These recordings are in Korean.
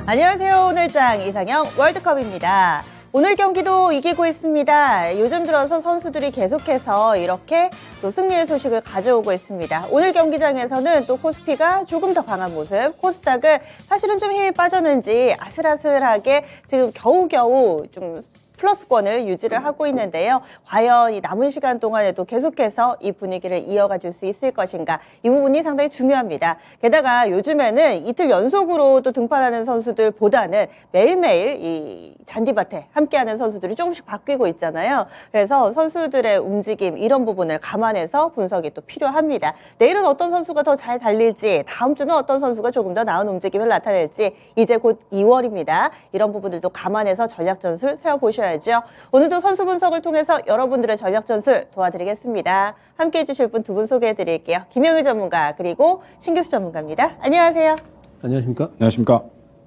안녕하세요. 오늘장 이상형 월드컵입니다. 오늘 경기도 이기고 있습니다. 요즘 들어서 선수들이 계속해서 이렇게 또 승리의 소식을 가져오고 있습니다. 오늘 경기장에서는 또 코스피가 조금 더 강한 모습, 코스닥은 사실은 좀 힘이 빠졌는지 아슬아슬하게 지금 겨우겨우 좀 플러스권을 유지를 하고 있는데요. 과연 이 남은 시간 동안에도 계속해서 이 분위기를 이어가 줄 수 있을 것인가, 이 부분이 상당히 중요합니다. 게다가 요즘에는 이틀 연속으로 또 등판하는 선수들보다는 매일매일 이 잔디밭에 함께하는 선수들이 조금씩 바뀌고 있잖아요. 그래서 선수들의 움직임, 이런 부분을 감안해서 분석이 또 필요합니다. 내일은 어떤 선수가 더 잘 달릴지, 다음 주는 어떤 선수가 조금 더 나은 움직임을 나타낼지, 이제 곧 2월입니다. 이런 부분들도 감안해서 전략 전술 세워보셔야 죠. 오늘도 선수 분석을 통해서 여러분들의 전략 전술 도와드리겠습니다. 함께 해주실 분 두 분 소개해드릴게요. 김영일 전문가 그리고 신규수 전문가입니다. 안녕하세요. 안녕하십니까? 안녕하십니까?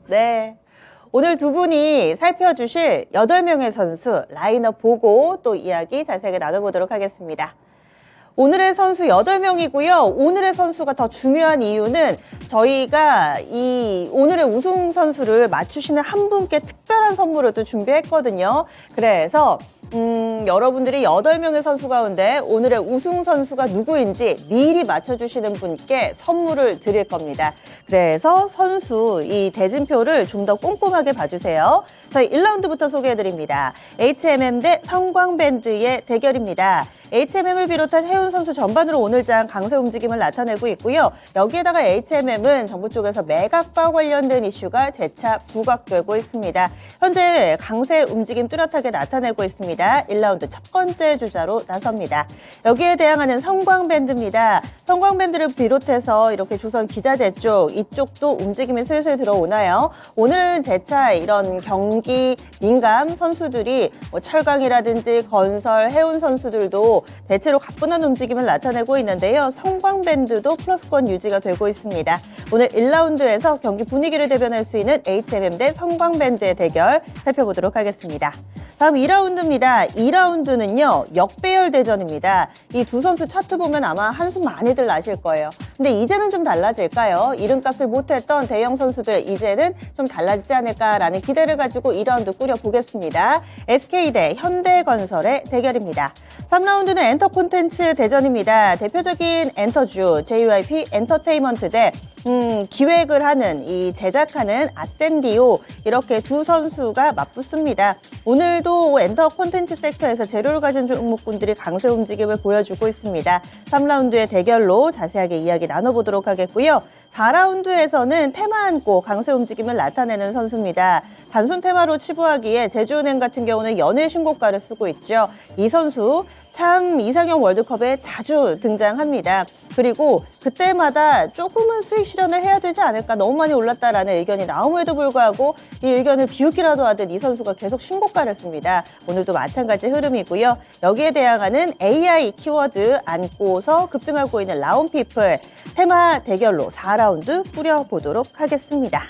네. 오늘 두 분이 살펴주실 8명의 선수 라인업 보고 또 이야기 자세하게 나눠보도록 하겠습니다. 오늘의 선수 8명이고요. 오늘의 선수가 더 중요한 이유는 저희가 이 오늘의 우승 선수를 맞추시는 한 분께 특별한 선물을 또 준비했거든요. 그래서 여러분들이 8명의 선수 가운데 오늘의 우승 선수가 누구인지 미리 맞춰주시는 분께 선물을 드릴 겁니다. 그래서 선수 이 대진표를 좀 더 꼼꼼하게 봐주세요. 저희 1라운드부터 소개해드립니다. HMM 대 성광밴드의 대결입니다. HMM을 비롯한 해운 선수 전반으로 오늘장 강세 움직임을 나타내고 있고요. 여기에다가 HMM은 정부 쪽에서 매각과 관련된 이슈가 재차 부각되고 있습니다. 현재 강세 움직임 뚜렷하게 나타내고 있습니다. 1라운드 첫 번째 주자로 나섭니다. 여기에 대항하는 성광밴드입니다. 성광밴드를 비롯해서 이렇게 조선 기자재 쪽, 이쪽도 움직임이 슬슬 들어오나요? 오늘은 재차 이런 경기 민감 선수들이 철강이라든지 건설, 해운 선수들도 대체로 가뿐한 움직임을 나타내고 있는데요. 성광밴드도 플러스권 유지가 되고 있습니다. 오늘 1라운드에서 경기 분위기를 대변할 수 있는 HMM 대 성광밴드의 대결 살펴보도록 하겠습니다. 다음 2라운드입니다. 2라운드는요, 역배열 대전입니다. 이 두 선수 차트 보면 아마 한숨 많이들 나실 거예요. 근데 이제는 좀 달라질까요? 이름값을 못했던 대형 선수들 이제는 좀 달라지지 않을까라는 기대를 가지고 2라운드 꾸려보겠습니다. SK 대 현대건설의 대결입니다. 3라운드는 엔터 콘텐츠 대전입니다. 대표적인 엔터주 JYP 엔터테인먼트 대 기획을 하는, 이 제작하는 아센디오, 이렇게 두 선수가 맞붙습니다. 오늘도 엔터 콘텐츠 섹터에서 재료를 가진 종목군들이 강세 움직임을 보여주고 있습니다. 3라운드의 대결로 자세하게 이야기 나눠보도록 하겠고요. 4라운드에서는 테마 안고 강세 움직임을 나타내는 선수입니다. 단순 테마로 치부하기에 제주은행 같은 경우는 연일 신고가를 쓰고 있죠. 이 선수 참 이상형 월드컵에 자주 등장합니다. 그리고 그때마다 조금은 수익 실현을 해야 되지 않을까, 너무 많이 올랐다라는 의견이 나옴에도 불구하고 이 의견을 비웃기라도 하듯 이 선수가 계속 신고가를 씁니다. 오늘도 마찬가지 흐름이고요. 여기에 대항하는 AI 키워드 안고서 급등하고 있는 라온피플, 테마 대결로 4라운드 꾸려보도록 하겠습니다.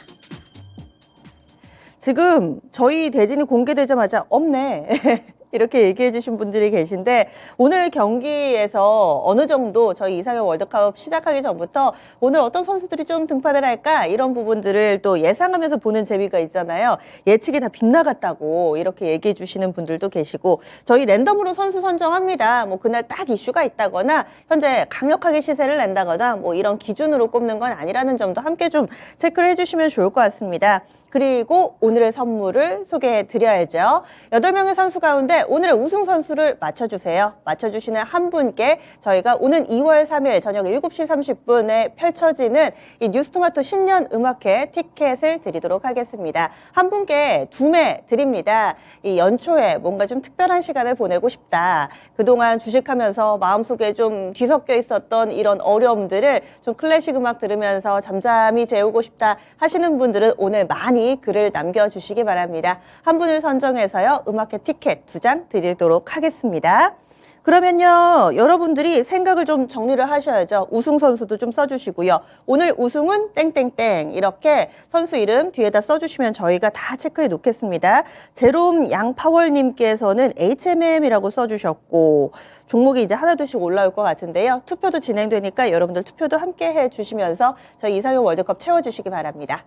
지금 저희 대진이 공개되자마자 없네 이렇게 얘기해 주신 분들이 계신데, 오늘 경기에서 어느 정도 저희 이상형 월드컵 시작하기 전부터 오늘 어떤 선수들이 좀 등판을 할까, 이런 부분들을 또 예상하면서 보는 재미가 있잖아요. 예측이 다 빗나갔다고 이렇게 얘기해 주시는 분들도 계시고, 저희 랜덤으로 선수 선정합니다. 뭐 그날 딱 이슈가 있다거나 현재 강력하게 시세를 낸다거나 뭐 이런 기준으로 꼽는 건 아니라는 점도 함께 좀 체크를 해주시면 좋을 것 같습니다. 그리고 오늘의 선물을 소개해 드려야죠. 8명의 선수 가운데 오늘의 우승 선수를 맞춰주세요. 맞춰주시는 한 분께 저희가 오는 2월 3일 저녁 7시 30분에 펼쳐지는 이 뉴스토마토 신년 음악회 티켓을 드리도록 하겠습니다. 한 분께 2매 드립니다. 이 연초에 뭔가 좀 특별한 시간을 보내고 싶다, 그동안 주식하면서 마음속에 좀 뒤섞여 있었던 이런 어려움들을 좀 클래식 음악 들으면서 잠잠히 재우고 싶다 하시는 분들은 오늘 많이 글을 남겨주시기 바랍니다. 한 분을 선정해서요, 음악회 티켓 2장 드리도록 하겠습니다. 그러면요, 여러분들이 생각을 좀 정리를 하셔야죠. 우승 선수도 좀 써주시고요. 오늘 우승은 땡땡땡, 이렇게 선수 이름 뒤에다 써주시면 저희가 다 체크해 놓겠습니다. 제롬 양파월님께서는 HMM이라고 써주셨고, 종목이 이제 하나둘씩 올라올 것 같은데요. 투표도 진행되니까 여러분들 투표도 함께 해주시면서 저희 이상형 월드컵 채워주시기 바랍니다.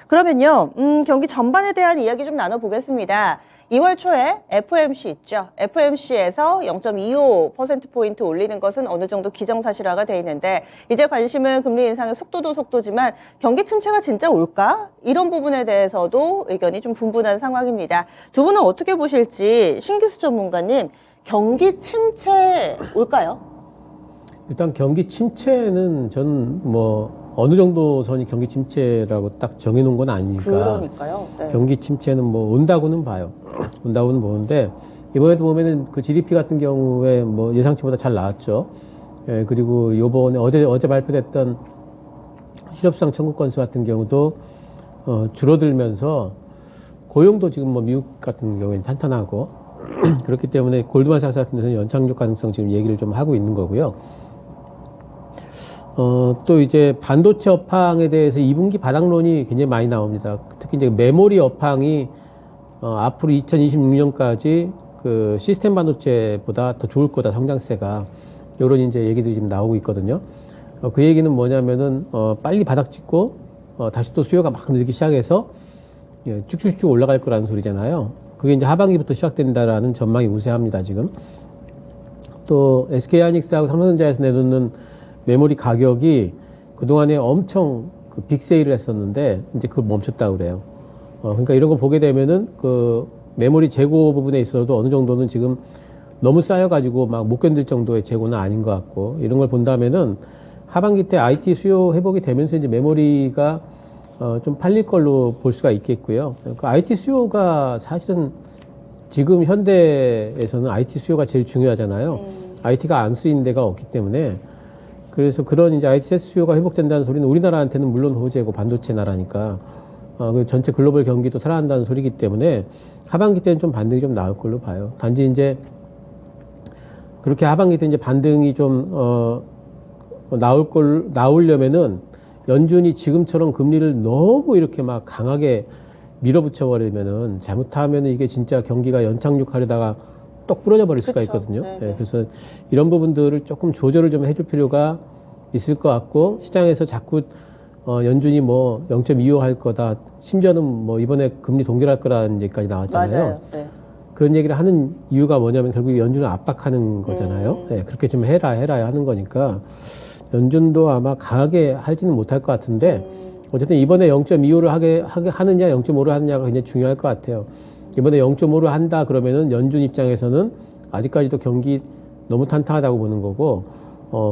그러면요, 경기 전반에 대한 이야기 좀 나눠보겠습니다. 2월 초에 FOMC 있죠. FOMC에서 0.25%포인트 올리는 것은 어느 정도 기정사실화가 돼 있는데, 이제 관심은 금리 인상의 속도도 속도지만 경기 침체가 진짜 올까? 이런 부분에 대해서도 의견이 좀 분분한 상황입니다. 두 분은 어떻게 보실지 신기수 전문가님, 경기 침체 올까요? 일단 경기 침체는 저는 뭐 어느 정도 선이 경기 침체라고 딱 정해놓은 건 아니니까. 그러니까요. 네. 경기 침체는 뭐 온다고는 봐요. 온다고는 보는데 이번에도 보면은 그 GDP 같은 경우에 뭐 예상치보다 잘 나왔죠. 예, 그리고 요번에 어제 발표됐던 실업수당 청구 건수 같은 경우도 줄어들면서 고용도 지금 뭐 미국 같은 경우에는 탄탄하고 그렇기 때문에 골드만삭스 같은 데서는 연착륙 가능성 지금 얘기를 좀 하고 있는 거고요. 또 이제 반도체 업황에 대해서 2분기 바닥론이 굉장히 많이 나옵니다. 특히 이제 메모리 업황이 앞으로 2026년까지 그 시스템 반도체보다 더 좋을 거다, 성장세가. 요런 이제 얘기들이 지금 나오고 있거든요. 그 얘기는 뭐냐면은 빨리 바닥 찍고 다시 또 수요가 막 늘기 시작해서 쭉쭉쭉 올라갈 거라는 소리잖아요. 그게 이제 하반기부터 시작된다라는 전망이 우세합니다, 지금. 또 SK하이닉스하고 삼성전자에서 내놓는 메모리 가격이 그동안에 엄청 그 빅세일을 했었는데 이제 그걸 멈췄다고 그래요. 그러니까 이런 거 보게 되면은 그 메모리 재고 부분에 있어서도 어느 정도는 지금 너무 쌓여가지고 막 못 견딜 정도의 재고는 아닌 것 같고, 이런 걸 본다면은 하반기 때 IT 수요 회복이 되면서 이제 메모리가 좀 팔릴 걸로 볼 수가 있겠고요. 그 IT 수요가 사실은 지금 현대에서는 IT 수요가 제일 중요하잖아요. IT가 안 쓰이는 데가 없기 때문에. 그래서 그런 이제 IT 수요가 회복된다는 소리는 우리나라한테는 물론 호재고 반도체 나라니까 그 전체 글로벌 경기도 살아난다는 소리이기 때문에 하반기 때는 좀 반등이 좀 나올 걸로 봐요. 단지 이제 그렇게 하반기 때 이제 반등이 좀 나오려면은 연준이 지금처럼 금리를 너무 이렇게 막 강하게 밀어붙여 버리면은, 잘못하면은 이게 진짜 경기가 연착륙하려다가 똑 부러져 버릴 수가 있거든요. 네, 그래서 이런 부분들을 조금 조절을 좀 해줄 필요가 있을 것 같고, 시장에서 자꾸 연준이 뭐 0.25 할 거다, 심지어는 뭐 이번에 금리 동결할 거라는 얘기까지 나왔잖아요. 맞아요. 네. 그런 얘기를 하는 이유가 뭐냐면 결국 연준을 압박하는 거잖아요. 네, 그렇게 좀 해라 하는 거니까 연준도 아마 강하게 할지는 못할 것 같은데, 어쨌든 이번에 0.25를 하느냐 0.5를 하느냐가 굉장히 중요할 것 같아요. 이번에 0.5를 한다 그러면은 연준 입장에서는 아직까지도 경기 너무 탄탄하다고 보는 거고,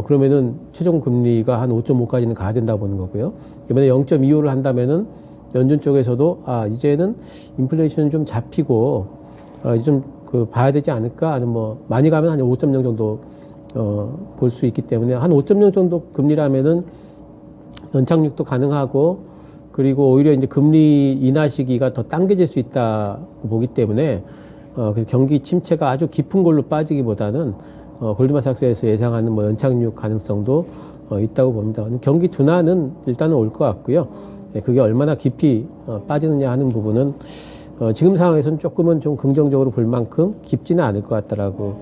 그러면은 최종 금리가 한 5.5까지는 가야 된다고 보는 거고요. 이번에 0.25를 한다면은 연준 쪽에서도 이제는 인플레이션은 좀 잡히고 좀 그 봐야 되지 않을까 하는, 뭐 많이 가면 한 5.0 정도 볼 수 있기 때문에 한 5.0 정도 금리라면은 연착륙도 가능하고, 그리고 오히려 이제 금리 인하 시기가 더 당겨질 수 있다고 보기 때문에 그래서 경기 침체가 아주 깊은 걸로 빠지기보다는 골드만삭스에서 예상하는 뭐 연착륙 가능성도 있다고 봅니다. 경기 둔화는 일단은 올 것 같고요. 그게 얼마나 깊이 빠지느냐 하는 부분은 지금 상황에서는 조금은 좀 긍정적으로 볼 만큼 깊지는 않을 것 같다라고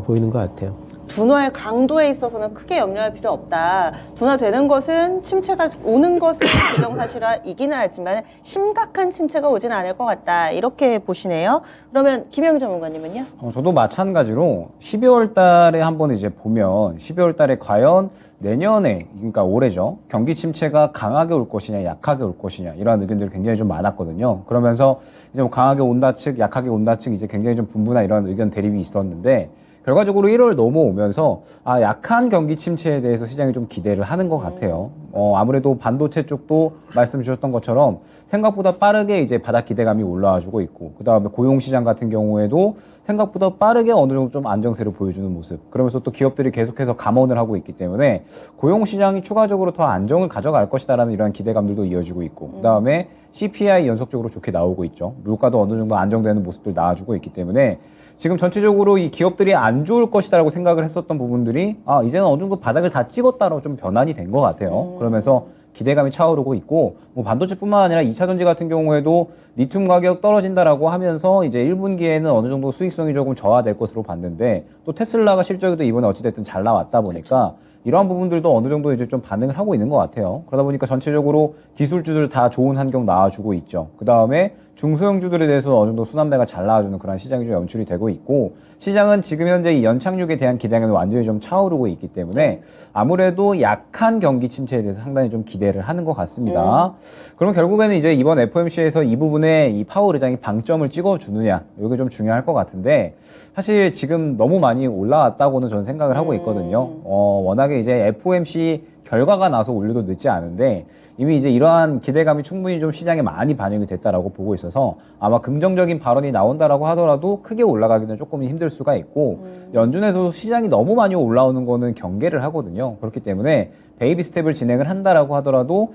보이는 것 같아요. 둔화의 강도에 있어서는 크게 염려할 필요 없다. 둔화되는 것은, 침체가 오는 것은 기정사실화이기는 하지만 심각한 침체가 오지는 않을 것 같다. 이렇게 보시네요. 그러면 김영 전문가님은요? 저도 마찬가지로 12월 달에 한번 이제 보면 12월 달에 과연 내년에, 그러니까 올해죠, 경기 침체가 강하게 올 것이냐 약하게 올 것이냐, 이러한 의견들이 굉장히 좀 많았거든요. 그러면서 이제 뭐 강하게 온다 측, 약하게 온다 측, 이제 굉장히 좀 분분한 이런 의견 대립이 있었는데, 결과적으로 1월 넘어오면서 약한 경기 침체에 대해서 시장이 좀 기대를 하는 것 같아요. 아무래도 반도체 쪽도 말씀 주셨던 것처럼 생각보다 빠르게 이제 바닥 기대감이 올라와주고 있고, 그 다음에 고용시장 같은 경우에도 생각보다 빠르게 어느 정도 좀 안정세를 보여주는 모습, 그러면서 또 기업들이 계속해서 감원을 하고 있기 때문에 고용시장이 추가적으로 더 안정을 가져갈 것이다라는 이런 기대감들도 이어지고 있고, 그 다음에 CPI 연속적으로 좋게 나오고 있죠. 물가도 어느 정도 안정되는 모습들 나와주고 있기 때문에 지금 전체적으로 이 기업들이 안 좋을 것이다라고 생각을 했었던 부분들이 이제는 어느 정도 바닥을 다 찍었다로 좀 변환이 된 것 같아요. 그러면서 기대감이 차오르고 있고, 뭐 반도체뿐만 아니라 2차 전지 같은 경우에도 리튬 가격 떨어진다라고 하면서 이제 1분기에는 어느 정도 수익성이 조금 저하될 것으로 봤는데, 또 테슬라가 실적이 또 이번에 어찌됐든 잘 나왔다 보니까 이러한 부분들도 어느 정도 이제 좀 반응을 하고 있는 것 같아요. 그러다 보니까 전체적으로 기술주들 다 좋은 환경 나와주고 있죠. 그 다음에 중소형주들에 대해서 어느 정도 순환매가 잘 나와주는 그런 시장이 좀 연출이 되고 있고, 시장은 지금 현재 이 연착륙에 대한 기대감이 완전히 좀 차오르고 있기 때문에 아무래도 약한 경기 침체에 대해서 상당히 좀 기대를 하는 것 같습니다. 그럼 결국에는 이제 이번 FOMC에서 이 부분에 이 파월 의장이 방점을 찍어주느냐, 이게 좀 중요할 것 같은데, 사실 지금 너무 많이 올라왔다고는 저는 생각을 하고 있거든요. 워낙에 이제 FOMC 결과가 나서 올려도 늦지 않은데 이미 이제 이러한 기대감이 충분히 좀 시장에 많이 반영이 됐다라고 보고 있어서 아마 긍정적인 발언이 나온다라고 하더라도 크게 올라가기는 조금 힘들 수가 있고, 연준에서도 시장이 너무 많이 올라오는 거는 경계를 하거든요. 그렇기 때문에 베이비 스텝을 진행을 한다라고 하더라도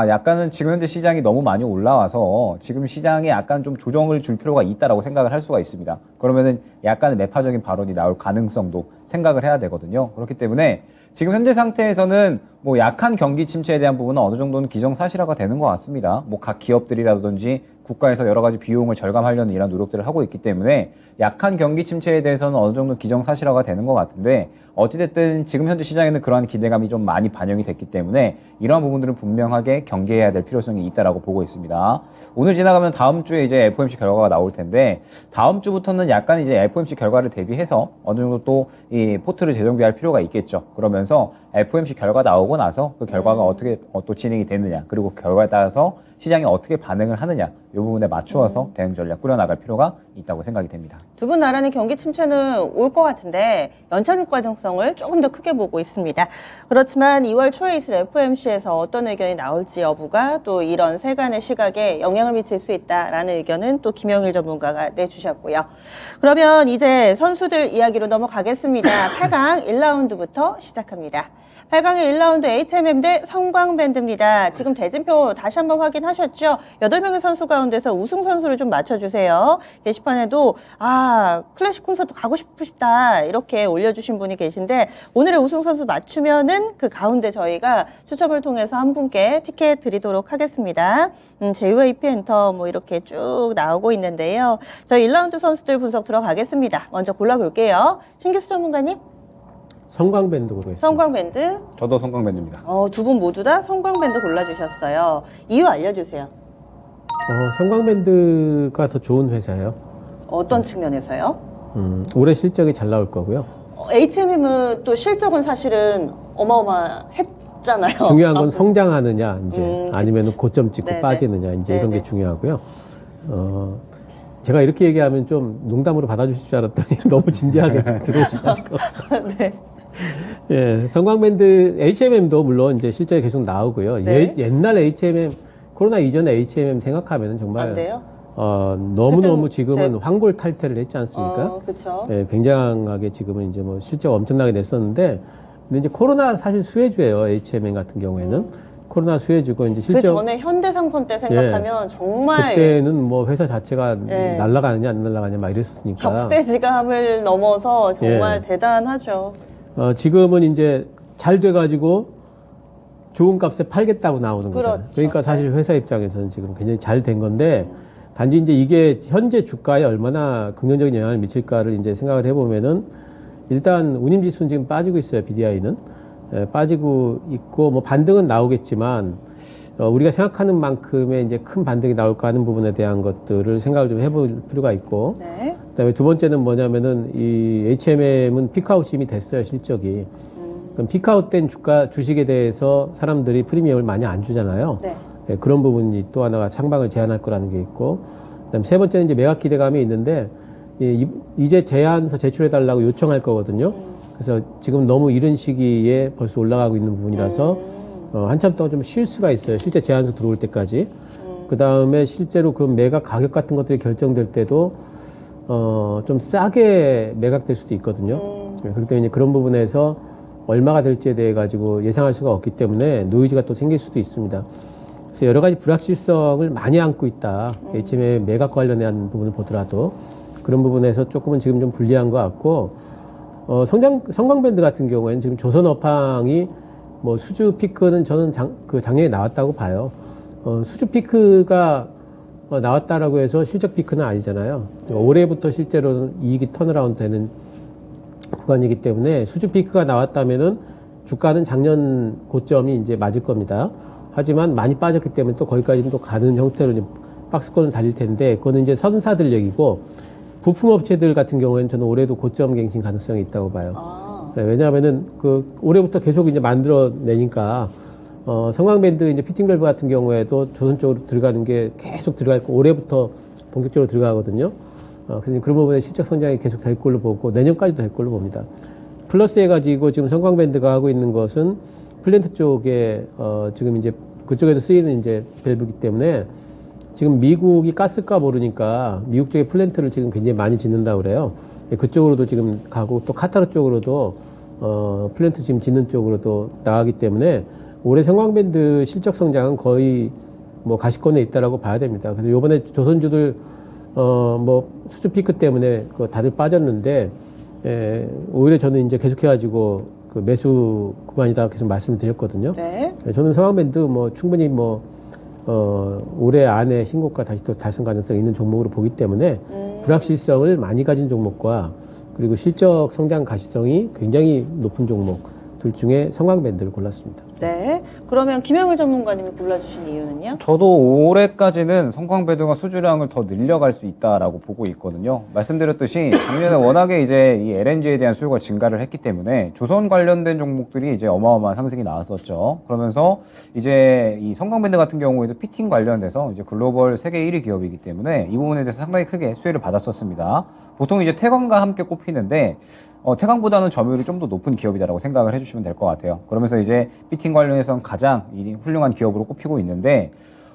약간은 지금 현재 시장이 너무 많이 올라와서 지금 시장에 약간 좀 조정을 줄 필요가 있다라고 생각을 할 수가 있습니다. 그러면은 약간의 매파적인 발언이 나올 가능성도 생각을 해야 되거든요. 그렇기 때문에 지금 현재 상태에서는 뭐 약한 경기 침체에 대한 부분은 어느 정도는 기정사실화가 되는 것 같습니다. 뭐 각 기업들이라든지 국가에서 여러 가지 비용을 절감하려는 이런 노력들을 하고 있기 때문에 약한 경기 침체에 대해서는 어느 정도 기정사실화가 되는 것 같은데, 어찌됐든 지금 현재 시장에는 그러한 기대감이 좀 많이 반영이 됐기 때문에 이러한 부분들은 분명하게 경계해야 될 필요성이 있다라고 보고 있습니다. 오늘 지나가면 다음 주에 이제 FOMC 결과가 나올 텐데, 다음 주부터는 약간 이제 FOMC 결과를 대비해서 어느 정도 또 이 포트를 재정비할 필요가 있겠죠. 그러면서 FOMC 결과 나오고 나서 그 결과가 어떻게 또 진행이 됐느냐, 그리고 그 결과에 따라서 시장이 어떻게 반응을 하느냐, 이 부분에 맞추어서 대응 전략 꾸려나갈 필요가 있다고 생각이 됩니다. 두 분 나라는 경기 침체는 올 것 같은데 연착륙 가능성을 조금 더 크게 보고 있습니다. 그렇지만 2월 초에 있을 FOMC에서 어떤 의견이 나올지 여부가 또 이런 세간의 시각에 영향을 미칠 수 있다라는 의견은 또 김영일 전문가가 내주셨고요. 그러면 이제 선수들 이야기로 넘어가겠습니다. 8강 1라운드부터 시작합니다. 8강의 1라운드 HMM 대 성광밴드입니다. 지금 대진표 다시 한번 확인하셨죠? 8명의 선수 가운데서 우승 선수를 좀 맞춰주세요. 게시판에도 클래식 콘서트 가고 싶으시다 이렇게 올려주신 분이 계신데, 오늘의 우승 선수 맞추면은 그 가운데 저희가 추첨을 통해서 한 분께 티켓 드리도록 하겠습니다. JYP 엔터 뭐 이렇게 쭉 나오고 있는데요. 저희 1라운드 선수들 분석 들어가겠습니다. 먼저 골라볼게요. 신기수 전문가님. 성광밴드 고르겠습니다. 성광밴드. 저도 성광밴드입니다. 두 분 모두 다 성광밴드 골라주셨어요. 이유 알려주세요. 성광밴드가 더 좋은 회사예요. 어떤 측면에서요? 올해 실적이 잘 나올 거고요. HMM은 또 실적은 사실은 어마어마했잖아요. 중요한 건 성장하느냐, 이제 아니면 고점 찍고 네네. 빠지느냐, 이제 이런 네네. 게 중요하고요. 제가 이렇게 얘기하면 좀 농담으로 받아주실 줄 알았더니 너무 진지하게 들어오셔가지고. 네. 예, 성광밴드 HMM도 물론 이제 실적이 계속 나오고요. 네. 옛날 HMM, 코로나 이전에 HMM 생각하면 정말 안 돼요? 너무너무 그때는 지금은 환골탈태를 했지 않습니까? 그렇죠. 예, 굉장하게 지금은 이제 뭐 실적 엄청나게 냈었는데, 근데 이제 코로나 사실 수혜주예요. HMM 같은 경우에는 코로나 수혜주고 이제 그 실적 전에 현대상선 때 생각하면 정말 그때는 뭐 회사 자체가 예. 날아가느냐 안 날아가느냐 막 이랬었으니까. 격세지감을 넘어서 정말 예. 대단하죠. 지금은 이제 잘 돼가지고 좋은 값에 팔겠다고 나오는 거잖아요. 그렇죠. 그러니까 사실 회사 입장에서는 지금 굉장히 잘 된 건데, 단지 이제 이게 현재 주가에 얼마나 긍정적인 영향을 미칠까를 이제 생각을 해보면은, 일단 운임지수는 지금 빠지고 있어요. BDI는 빠지고 있고, 뭐 반등은 나오겠지만 우리가 생각하는 만큼의 이제 큰 반등이 나올까 하는 부분에 대한 것들을 생각을 좀 해볼 필요가 있고, 네. 그다음에 두 번째는 뭐냐면은 이 HMM은 피크아웃이 이미 됐어요, 실적이. 그럼 피크아웃된 주식에 대해서 사람들이 프리미엄을 많이 안 주잖아요. 네. 예, 그런 부분이 또 하나가 상방을 제한할 거라는 게 있고, 그다음에 세 번째는 이제 매각 기대감이 있는데, 이제 제안서 제출해달라고 요청할 거거든요. 그래서 지금 너무 이른 시기에 벌써 올라가고 있는 부분이라서 한참 동안 좀 쉴 수가 있어요. 실제 제안서 들어올 때까지. 그 다음에 실제로 그 매각 가격 같은 것들이 결정될 때도 좀 싸게 매각될 수도 있거든요. 그렇기 때문에 그런 부분에서 얼마가 될지에 대해 가지고 예상할 수가 없기 때문에 노이즈가 또 생길 수도 있습니다. 그래서 여러 가지 불확실성을 많이 안고 있다. HM의 매각 관련한 부분을 보더라도 그런 부분에서 조금은 지금 좀 불리한 것 같고, 성광밴드 같은 경우에는 지금 조선업황이 뭐 수주 피크는 저는 작년에 나왔다고 봐요. 수주 피크가 나왔다라고 해서 실적 피크는 아니잖아요. 올해부터 실제로는 이익이 턴어라운드 되는 구간이기 때문에 수주 피크가 나왔다면은 주가는 작년 고점이 이제 맞을 겁니다. 하지만 많이 빠졌기 때문에 또 거기까지는 또 가는 형태로 이제 박스권을 달릴 텐데, 그거는 이제 선사들 얘기고, 부품업체들 같은 경우에는 저는 올해도 고점 갱신 가능성이 있다고 봐요. 네, 왜냐하면은 올해부터 계속 이제 만들어내니까, 성광밴드 이제 피팅 밸브 같은 경우에도 조선 쪽으로 들어가는 게 계속 들어갈 거, 올해부터 본격적으로 들어가거든요. 그래서 그런 부분에 실적 성장이 계속 될 걸로 보고, 내년까지도 될 걸로 봅니다. 플러스 해가지고 지금 성광밴드가 하고 있는 것은 플랜트 쪽에, 지금 이제 그쪽에도 쓰이는 이제 밸브이기 때문에 지금 미국이 가스값 오르니까 미국 쪽에 플랜트를 지금 굉장히 많이 짓는다고 그래요. 그쪽으로도 지금 가고 또 카타르 쪽으로도, 플랜트 지금 짓는 쪽으로도 나가기 때문에 올해 성광밴드 실적 성장은 거의 뭐 가시권에 있다라고 봐야 됩니다. 그래서 요번에 조선주들 뭐 수주 피크 때문에 다들 빠졌는데, 오히려 저는 이제 계속해가지고 매수 구간이다 계속 말씀을 드렸거든요. 네. 저는 성광밴드 뭐 충분히 뭐 올해 안에 신고가 다시 또 달성 가능성이 있는 종목으로 보기 때문에 불확실성을 많이 가진 종목과 그리고 실적 성장 가시성이 굉장히 높은 종목 둘 중에 성광밴드를 골랐습니다. 네. 그러면 김영일 전문가님이 골라주신 이유는요? 저도 올해까지는 성광밴드가 수주량을 더 늘려갈 수 있다라고 보고 있거든요. 말씀드렸듯이 작년에 워낙에 이제 이 LNG에 대한 수요가 증가를 했기 때문에 조선 관련된 종목들이 이제 어마어마한 상승이 나왔었죠. 그러면서 이제 이 성광밴드 같은 경우에도 피팅 관련돼서 이제 글로벌 세계 1위 기업이기 때문에 이 부분에 대해서 상당히 크게 수혜를 받았었습니다. 보통 이제 태광과 함께 꼽히는데, 태광보다는 점유율이 좀 더 높은 기업이다라고 생각을 해주시면 될 것 같아요. 그러면서 이제 피팅 관련해서는 가장 훌륭한 기업으로 꼽히고 있는데,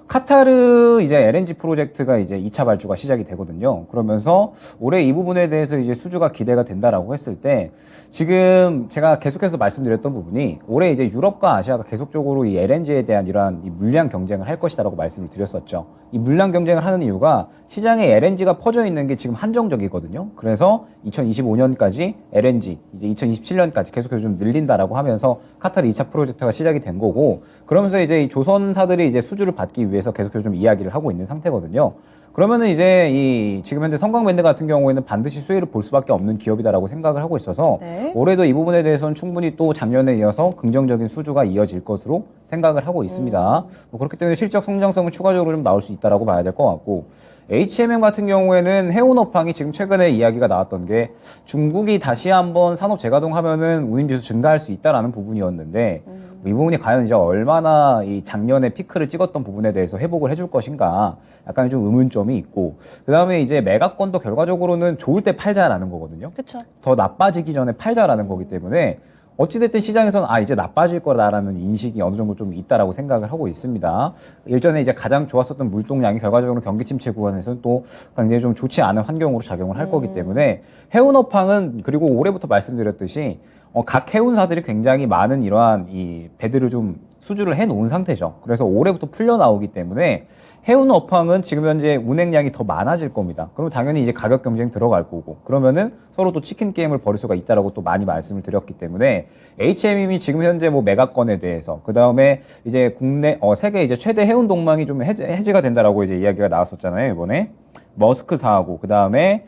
카타르 이제 LNG 프로젝트가 이제 2차 발주가 시작이 되거든요. 그러면서 올해 이 부분에 대해서 이제 수주가 기대가 된다라고 했을 때, 지금 제가 계속해서 말씀드렸던 부분이 올해 이제 유럽과 아시아가 계속적으로 이 LNG에 대한 이러한 이 물량 경쟁을 할 것이다라고 말씀을 드렸었죠. 이 물량 경쟁을 하는 이유가 시장에 LNG가 퍼져 있는 게 지금 한정적이거든요. 그래서 2025년까지 LNG, 이제 2027년까지 계속해서 좀 늘린다라고 하면서 카타르 2차 프로젝트가 시작이 된 거고, 그러면서 이제 이 조선사들이 이제 수주를 받기 위해서 계속해서 좀 이야기를 하고 있는 상태거든요. 그러면은 이제 이 지금 현재 성광밴드 같은 경우에는 반드시 수혜를 볼 수밖에 없는 기업이다라고 생각을 하고 있어서, 네. 올해도 이 부분에 대해서는 충분히 또 작년에 이어서 긍정적인 수주가 이어질 것으로 생각을 하고 있습니다. 뭐 그렇기 때문에 실적 성장성은 추가적으로 좀 나올 수 있다라고 봐야 될 것 같고, HMM 같은 경우에는 해운업황이 지금 최근에 이야기가 나왔던 게 중국이 다시 한번 산업 재가동하면은 운임지수 증가할 수 있다라는 부분이었는데, 이 부분이 과연 이제 얼마나 이 작년에 피크를 찍었던 부분에 대해서 회복을 해줄 것인가 약간 좀 의문점이 있고, 그 다음에 이제 매각권도 결과적으로는 좋을 때 팔자라는 거거든요. 그쵸. 더 나빠지기 전에 팔자라는 거기 때문에 어찌됐든 시장에서는 이제 나빠질 거다라는 인식이 어느 정도 좀 있다라고 생각을 하고 있습니다. 일전에 이제 가장 좋았었던 물동량이 결과적으로 경기 침체 구간에서는 또 굉장히 좀 좋지 않은 환경으로 작용을 할 거기 때문에, 해운업황은 그리고 올해부터 말씀드렸듯이 각 해운사들이 굉장히 많은 이러한 이 배들을 좀 수주를 해 놓은 상태죠. 그래서 올해부터 풀려 나오기 때문에 해운업황은 지금 현재 운행량이 더 많아질 겁니다. 그럼 당연히 이제 가격 경쟁 들어갈 거고, 그러면은 서로 또 치킨 게임을 벌일 수가 있다라고 또 많이 말씀을 드렸기 때문에, HMM이 지금 현재 뭐 매각권에 대해서, 그 다음에 이제 국내 세계 이제 최대 해운 동망이 좀 해지가 된다라고 이제 이야기가 나왔었잖아요, 이번에. 머스크사하고, 그 다음에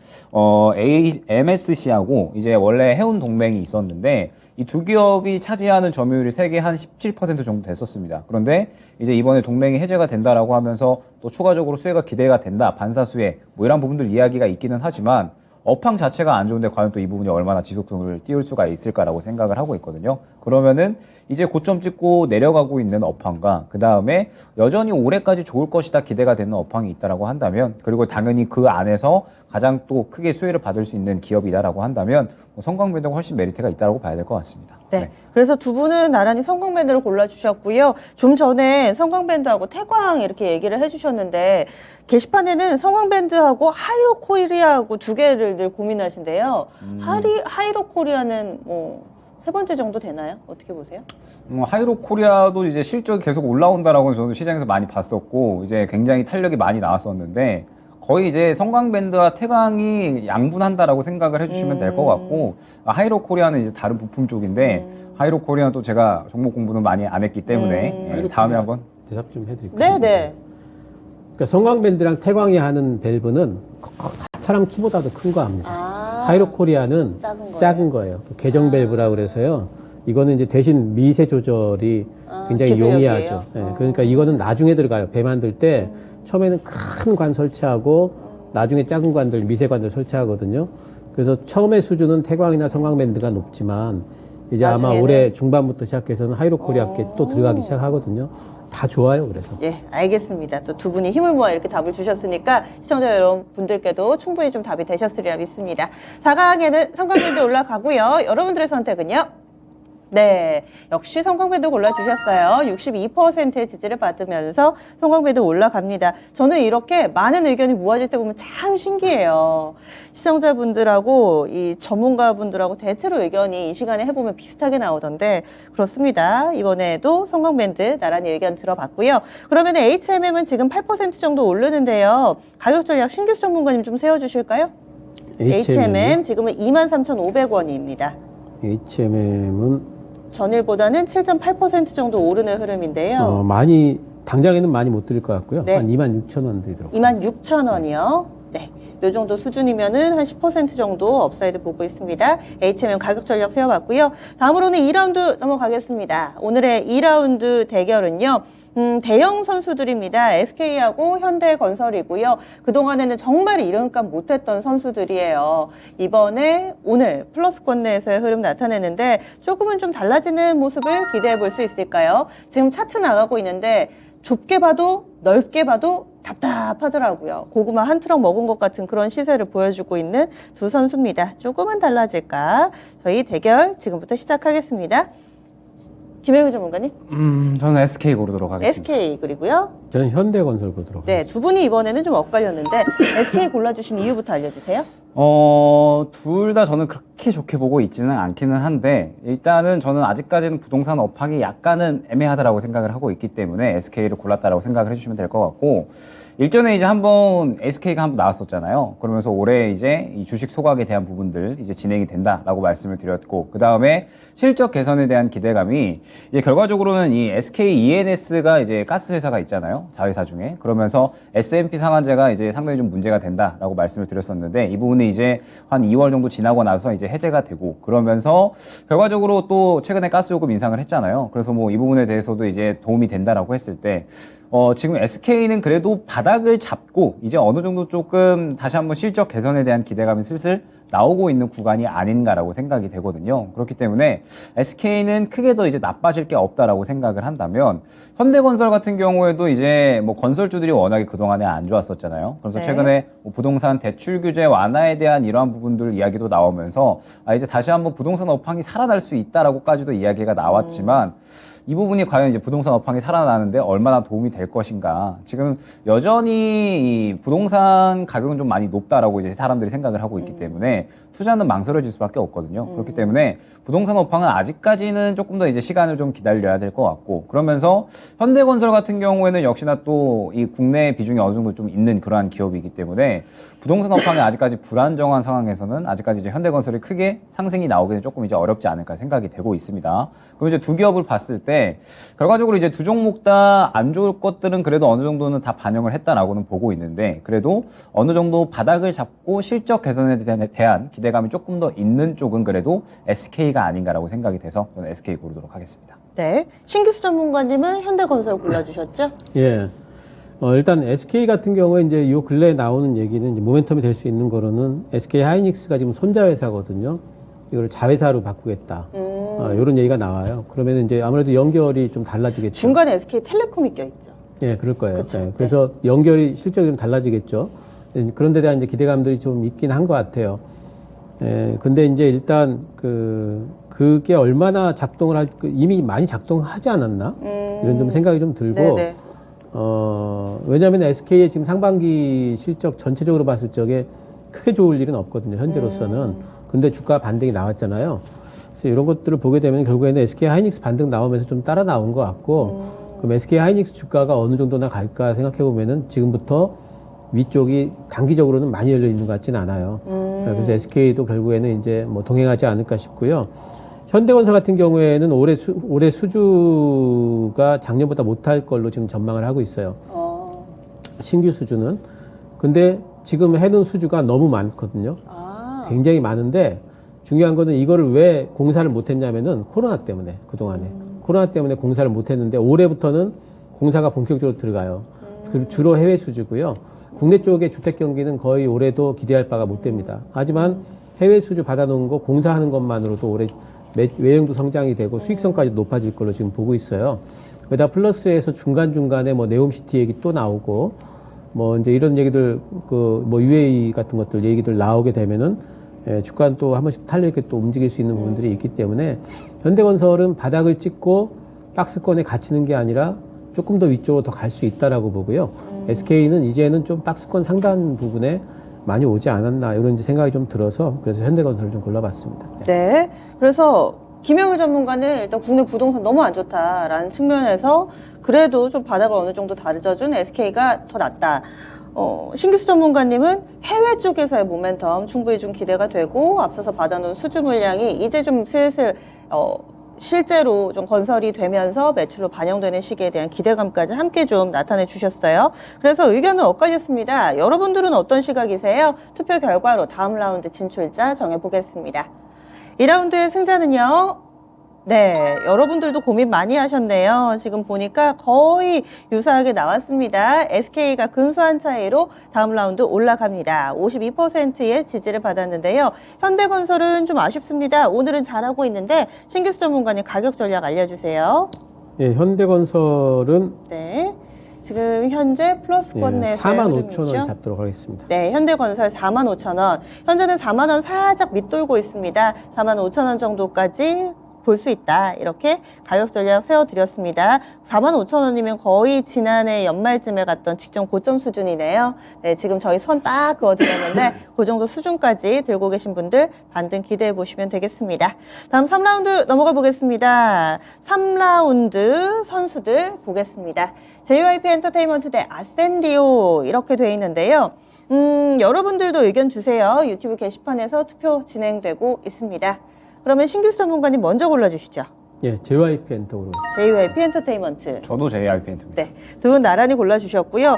MSC하고 이제 원래 해운 동맹이 있었는데, 이 두 기업이 차지하는 점유율이 세계 한 17% 정도 됐었습니다. 그런데 이제 이번에 동맹이 해제가 된다라고 하면서 또 추가적으로 수혜가 기대가 된다, 반사수혜, 뭐 이런 부분들 이야기가 있기는 하지만, 업황 자체가 안 좋은데 과연 또 이 부분이 얼마나 지속성을 띄울 수가 있을까라고 생각을 하고 있거든요. 그러면은 이제 고점 찍고 내려가고 있는 업황과, 그 다음에 여전히 올해까지 좋을 것이다 기대가 되는 업황이 있다라고 한다면, 그리고 당연히 그 안에서 가장 또 크게 수혜를 받을 수 있는 기업이다라고 한다면, 성광밴드가 훨씬 메리트가 있다라고 봐야 될 것 같습니다. 네. 그래서 두 분은 나란히 성광밴드를 골라주셨고요. 좀 전에 성광밴드하고 태광 이렇게 얘기를 해주셨는데, 게시판에는 성광밴드하고 하이로코리아하고 두 개를 늘 고민하신대요. 하이로코리아는 뭐 세 번째 정도 되나요? 어떻게 보세요? 하이로코리아도 이제 실적이 계속 올라온다라고 저도 시장에서 많이 봤었고, 이제 굉장히 탄력이 많이 나왔었는데, 거의 이제 성광밴드와 태광이 양분한다라고 생각을 해주시면 될 것 같고, 하이로 코리아는 이제 다른 부품 쪽인데, 하이로 코리아는 또 제가 종목 공부는 많이 안 했기 때문에, 예, 다음에 한번. 대답 좀 해드릴까요? 네네. 그러니까 성광밴드랑 태광이 하는 밸브는 사람 키보다도 큰 거 합니다. 하이로 코리아는 작은 거예요. 개정 밸브라고 그래서요. 이거는 이제 대신 미세 조절이 굉장히 기술력이에요? 용이하죠. 네, 그러니까 이거는 나중에 들어가요. 배 만들 때 처음에는 큰 관 설치하고 나중에 작은 관들, 미세 관들 설치하거든요. 그래서 처음에 수준은 태광이나 성광밴드가 높지만 이제 아마 나중에는? 올해 중반부터 시작해서는 하이로 코리아께 또 들어가기 시작하거든요. 다 좋아요. 그래서. 예, 알겠습니다. 또 두 분이 힘을 모아 이렇게 답을 주셨으니까 시청자 여러분들께도 충분히 좀 답이 되셨으리라 믿습니다. 4강에는 성광밴드 올라가고요. 여러분들의 선택은요? 네, 역시 성광밴드 골라주셨어요. 62%의 지지를 받으면서 성광밴드 올라갑니다. 저는 이렇게 많은 의견이 모아질 때 보면 참 신기해요. 시청자분들하고 이 전문가분들하고 대체로 의견이 이 시간에 해보면 비슷하게 나오던데 그렇습니다. 이번에도 성광밴드 나란히 의견 들어봤고요. 그러면 HMM은 지금 8% 정도 오르는데요. 가격 전략 신기수 전문가님 좀 세워주실까요? HMM 지금은 23,500원입니다. HMM은 전일보다는 7.8% 정도 오르는 흐름인데요. 많이 당장에는 많이 못 드릴 것 같고요. 네. 한 26,000원 드리도록. 26,000원이요. 네. 요 정도 수준이면은 한 10% 정도 업사이드 보고 있습니다. HMM 가격 전략 세워봤고요. 다음으로는 2라운드 넘어가겠습니다. 오늘의 2라운드 대결은요. 대형 선수들입니다. SK하고 현대건설이고요. 그동안에는 정말 이름값 못했던 선수들이에요. 이번에 오늘 플러스권 내에서의 흐름 나타내는데 조금은 좀 달라지는 모습을 기대해 볼 수 있을까요? 지금 차트 나가고 있는데 좁게 봐도 넓게 봐도 답답하더라고요. 고구마 한 트럭 먹은 것 같은 그런 시세를 보여주고 있는 두 선수입니다. 조금은 달라질까? 저희 대결 지금부터 시작하겠습니다. 김혜우 전문가님? 저는 SK 고르도록 하겠습니다. SK 그리고요. 저는 현대건설 보도록 네, 하겠습니다. 두 분이 이번에는 좀 엇갈렸는데 SK 골라주신 이유부터 알려주세요. 둘 다 저는 그렇게 좋게 보고 있지는 않기는 한데 일단은 저는 아직까지는 부동산 업황이 약간은 애매하다라고 생각을 하고 있기 때문에 SK를 골랐다라고 생각을 해주시면 될 것 같고 일전에 이제 한번 SK가 한번 나왔었잖아요. 그러면서 올해 이제 이 주식 소각에 대한 부분들 이제 진행이 된다라고 말씀을 드렸고 그 다음에 실적 개선에 대한 기대감이 이제 결과적으로는 이 SK ENS가 이제 가스 회사가 있잖아요. 자회사 중에 그러면서 S&P 상한제가 이제 상당히 좀 문제가 된다라고 말씀을 드렸었는데 이 부분이 이제 한 2월 정도 지나고 나서 이제 해제가 되고 그러면서 결과적으로 또 최근에 가스 요금 인상을 했잖아요. 그래서 뭐 이 부분에 대해서도 이제 도움이 된다라고 했을 때 지금 SK는 그래도 바닥을 잡고 이제 어느 정도 조금 다시 한번 실적 개선에 대한 기대감이 슬슬 나오고 있는 구간이 아닌가라고 생각이 되거든요. 그렇기 때문에 SK는 크게 더 이제 나빠질 게 없다라고 생각을 한다면 현대건설 같은 경우에도 이제 뭐 건설주들이 워낙에 그동안에 안 좋았었잖아요. 그래서 네. 최근에 뭐 부동산 대출 규제 완화에 대한 이러한 부분들 이야기도 나오면서 이제 다시 한번 부동산 업황이 살아날 수 있다라고까지도 이야기가 나왔지만 이 부분이 과연 이제 부동산 업황이 살아나는데 얼마나 도움이 될 것인가. 지금 여전히 이 부동산 가격은 좀 많이 높다라고 이제 사람들이 생각을 하고 있기 때문에 투자는 망설여질 수밖에 없거든요. 그렇기 때문에 부동산 업황은 아직까지는 조금 더 이제 시간을 좀 기다려야 될 것 같고 그러면서 현대건설 같은 경우에는 역시나 또 이 국내 비중이 어느 정도 좀 있는 그러한 기업이기 때문에 부동산 업황이 아직까지 불안정한 상황에서는 아직까지 이제 현대건설이 크게 상승이 나오기는 조금 이제 어렵지 않을까 생각이 되고 있습니다. 그럼 이제 두 기업을 봤을 때 결과적으로 이제 두 종목 다 안 좋을 것들은 그래도 어느 정도는 다 반영을 했다라고는 보고 있는데 그래도 어느 정도 바닥을 잡고 실적 개선에 대한 기대감이 조금 더 있는 쪽은 그래도 SK가 아닌가라고 생각이 돼서 저는 SK 고르도록 하겠습니다. 네, 신기수 전문가님은 현대건설 골라주셨죠? 예. 일단 SK 같은 경우에 이제 요 근래에 나오는 얘기는 이제 모멘텀이 될 수 있는 거로는 SK 하이닉스가 지금 손자회사거든요. 이걸 자회사로 바꾸겠다. 이런 얘기가 나와요. 그러면 이제 아무래도 연결이 좀 달라지겠죠. 중간에 SK텔레콤이 껴있죠. 예, 그럴 거예요. 그쵸? 예, 그래서 연결이 실적이 좀 달라지겠죠. 그런 데 대한 이제 기대감들이 좀 있긴 한 것 같아요. 예, 근데 이제 일단 그게 얼마나 작동을 이미 많이 작동하지 않았나? 이런 좀 생각이 좀 들고. 네네. 왜냐하면 SK의 지금 상반기 실적 전체적으로 봤을 적에 크게 좋을 일은 없거든요. 현재로서는. 근데 주가 반등이 나왔잖아요. 그래서 이런 것들을 보게 되면 결국에는 SK 하이닉스 반등 나오면서 좀 따라 나온 것 같고, 그럼 SK 하이닉스 주가가 어느 정도나 갈까 생각해 보면은 지금부터 위쪽이 단기적으로는 많이 열려 있는 것 같지는 않아요. 그래서 SK도 결국에는 이제 뭐 동행하지 않을까 싶고요. 현대건설 같은 경우에는 올해 수주가 작년보다 못할 걸로 지금 전망을 하고 있어요. 신규 수주는. 근데 지금 해놓은 수주가 너무 많거든요. 굉장히 많은데 중요한 거는 이거를 왜 공사를 못했냐면은 코로나 때문에 그동안에. 코로나 때문에 공사를 못했는데 올해부터는 공사가 본격적으로 들어가요. 그리고 주로 해외 수주고요. 국내 쪽의 주택 경기는 거의 올해도 기대할 바가 못 됩니다. 하지만 해외 수주 받아놓은 거 공사하는 것만으로도 올해 외형도 성장이 되고 수익성까지 높아질 걸로 지금 보고 있어요. 거기다 플러스에서 중간중간에 뭐 네옴시티 얘기 또 나오고 뭐 이제 이런 얘기들 뭐 UAE 같은 것들 얘기들 나오게 되면은 주가는 또 한 번씩 탄력있게 또 움직일 수 있는 부분들이 있기 때문에 현대건설은 바닥을 찍고 박스권에 갇히는 게 아니라 조금 더 위쪽으로 더 갈 수 있다라고 보고요. SK는 이제는 좀 박스권 상단 부분에 많이 오지 않았나 이런 생각이 좀 들어서 그래서 현대건설을 좀 골라봤습니다. 네. 그래서 김영일 전문가는 일단 국내 부동산 너무 안 좋다라는 측면에서 그래도 좀 바닥을 어느 정도 다져준 SK가 더 낫다. 신기수 전문가님은 해외 쪽에서의 모멘텀 충분히 좀 기대가 되고 앞서서 받아놓은 수주 물량이 이제 좀 슬슬 실제로 좀 건설이 되면서 매출로 반영되는 시기에 대한 기대감까지 함께 좀 나타내 주셨어요. 그래서 의견은 엇갈렸습니다. 여러분들은 어떤 시각이세요? 투표 결과로 다음 라운드 진출자 정해보겠습니다. 2라운드의 승자는요. 네, 여러분들도 고민 많이 하셨네요. 지금 보니까 거의 유사하게 나왔습니다. SK가 근소한 차이로 다음 라운드 올라갑니다. 52%의 지지를 받았는데요. 현대건설은 좀 아쉽습니다. 오늘은 잘하고 있는데 신기수 전문가님 가격 전략 알려주세요. 예, 현대건설은 네, 지금 현재 플러스권 내에서 45,000원 잡도록 하겠습니다. 네, 현대건설 45,000원. 현재는 4만원 살짝 밑돌고 있습니다. 45,000원 정도까지 볼 수 있다. 이렇게 가격 전략 세워드렸습니다. 45,000원이면 거의 지난해 연말쯤에 갔던 직전 고점 수준이네요. 네, 지금 저희 선 딱 그어드렸는데 그 정도 수준까지 들고 계신 분들 반등 기대해 보시면 되겠습니다. 다음 3라운드 넘어가 보겠습니다. 3라운드 선수들 보겠습니다. JYP 엔터테인먼트 대 아센디오 이렇게 돼 있는데요. 여러분들도 의견 주세요. 유튜브 게시판에서 투표 진행되고 있습니다. 그러면 신기수 전문가님 먼저 골라주시죠. 예, JYP 엔터로. JYP 엔터테인먼트. 저도 JYP 엔터입니다. 네, 두 분 나란히 골라주셨고요.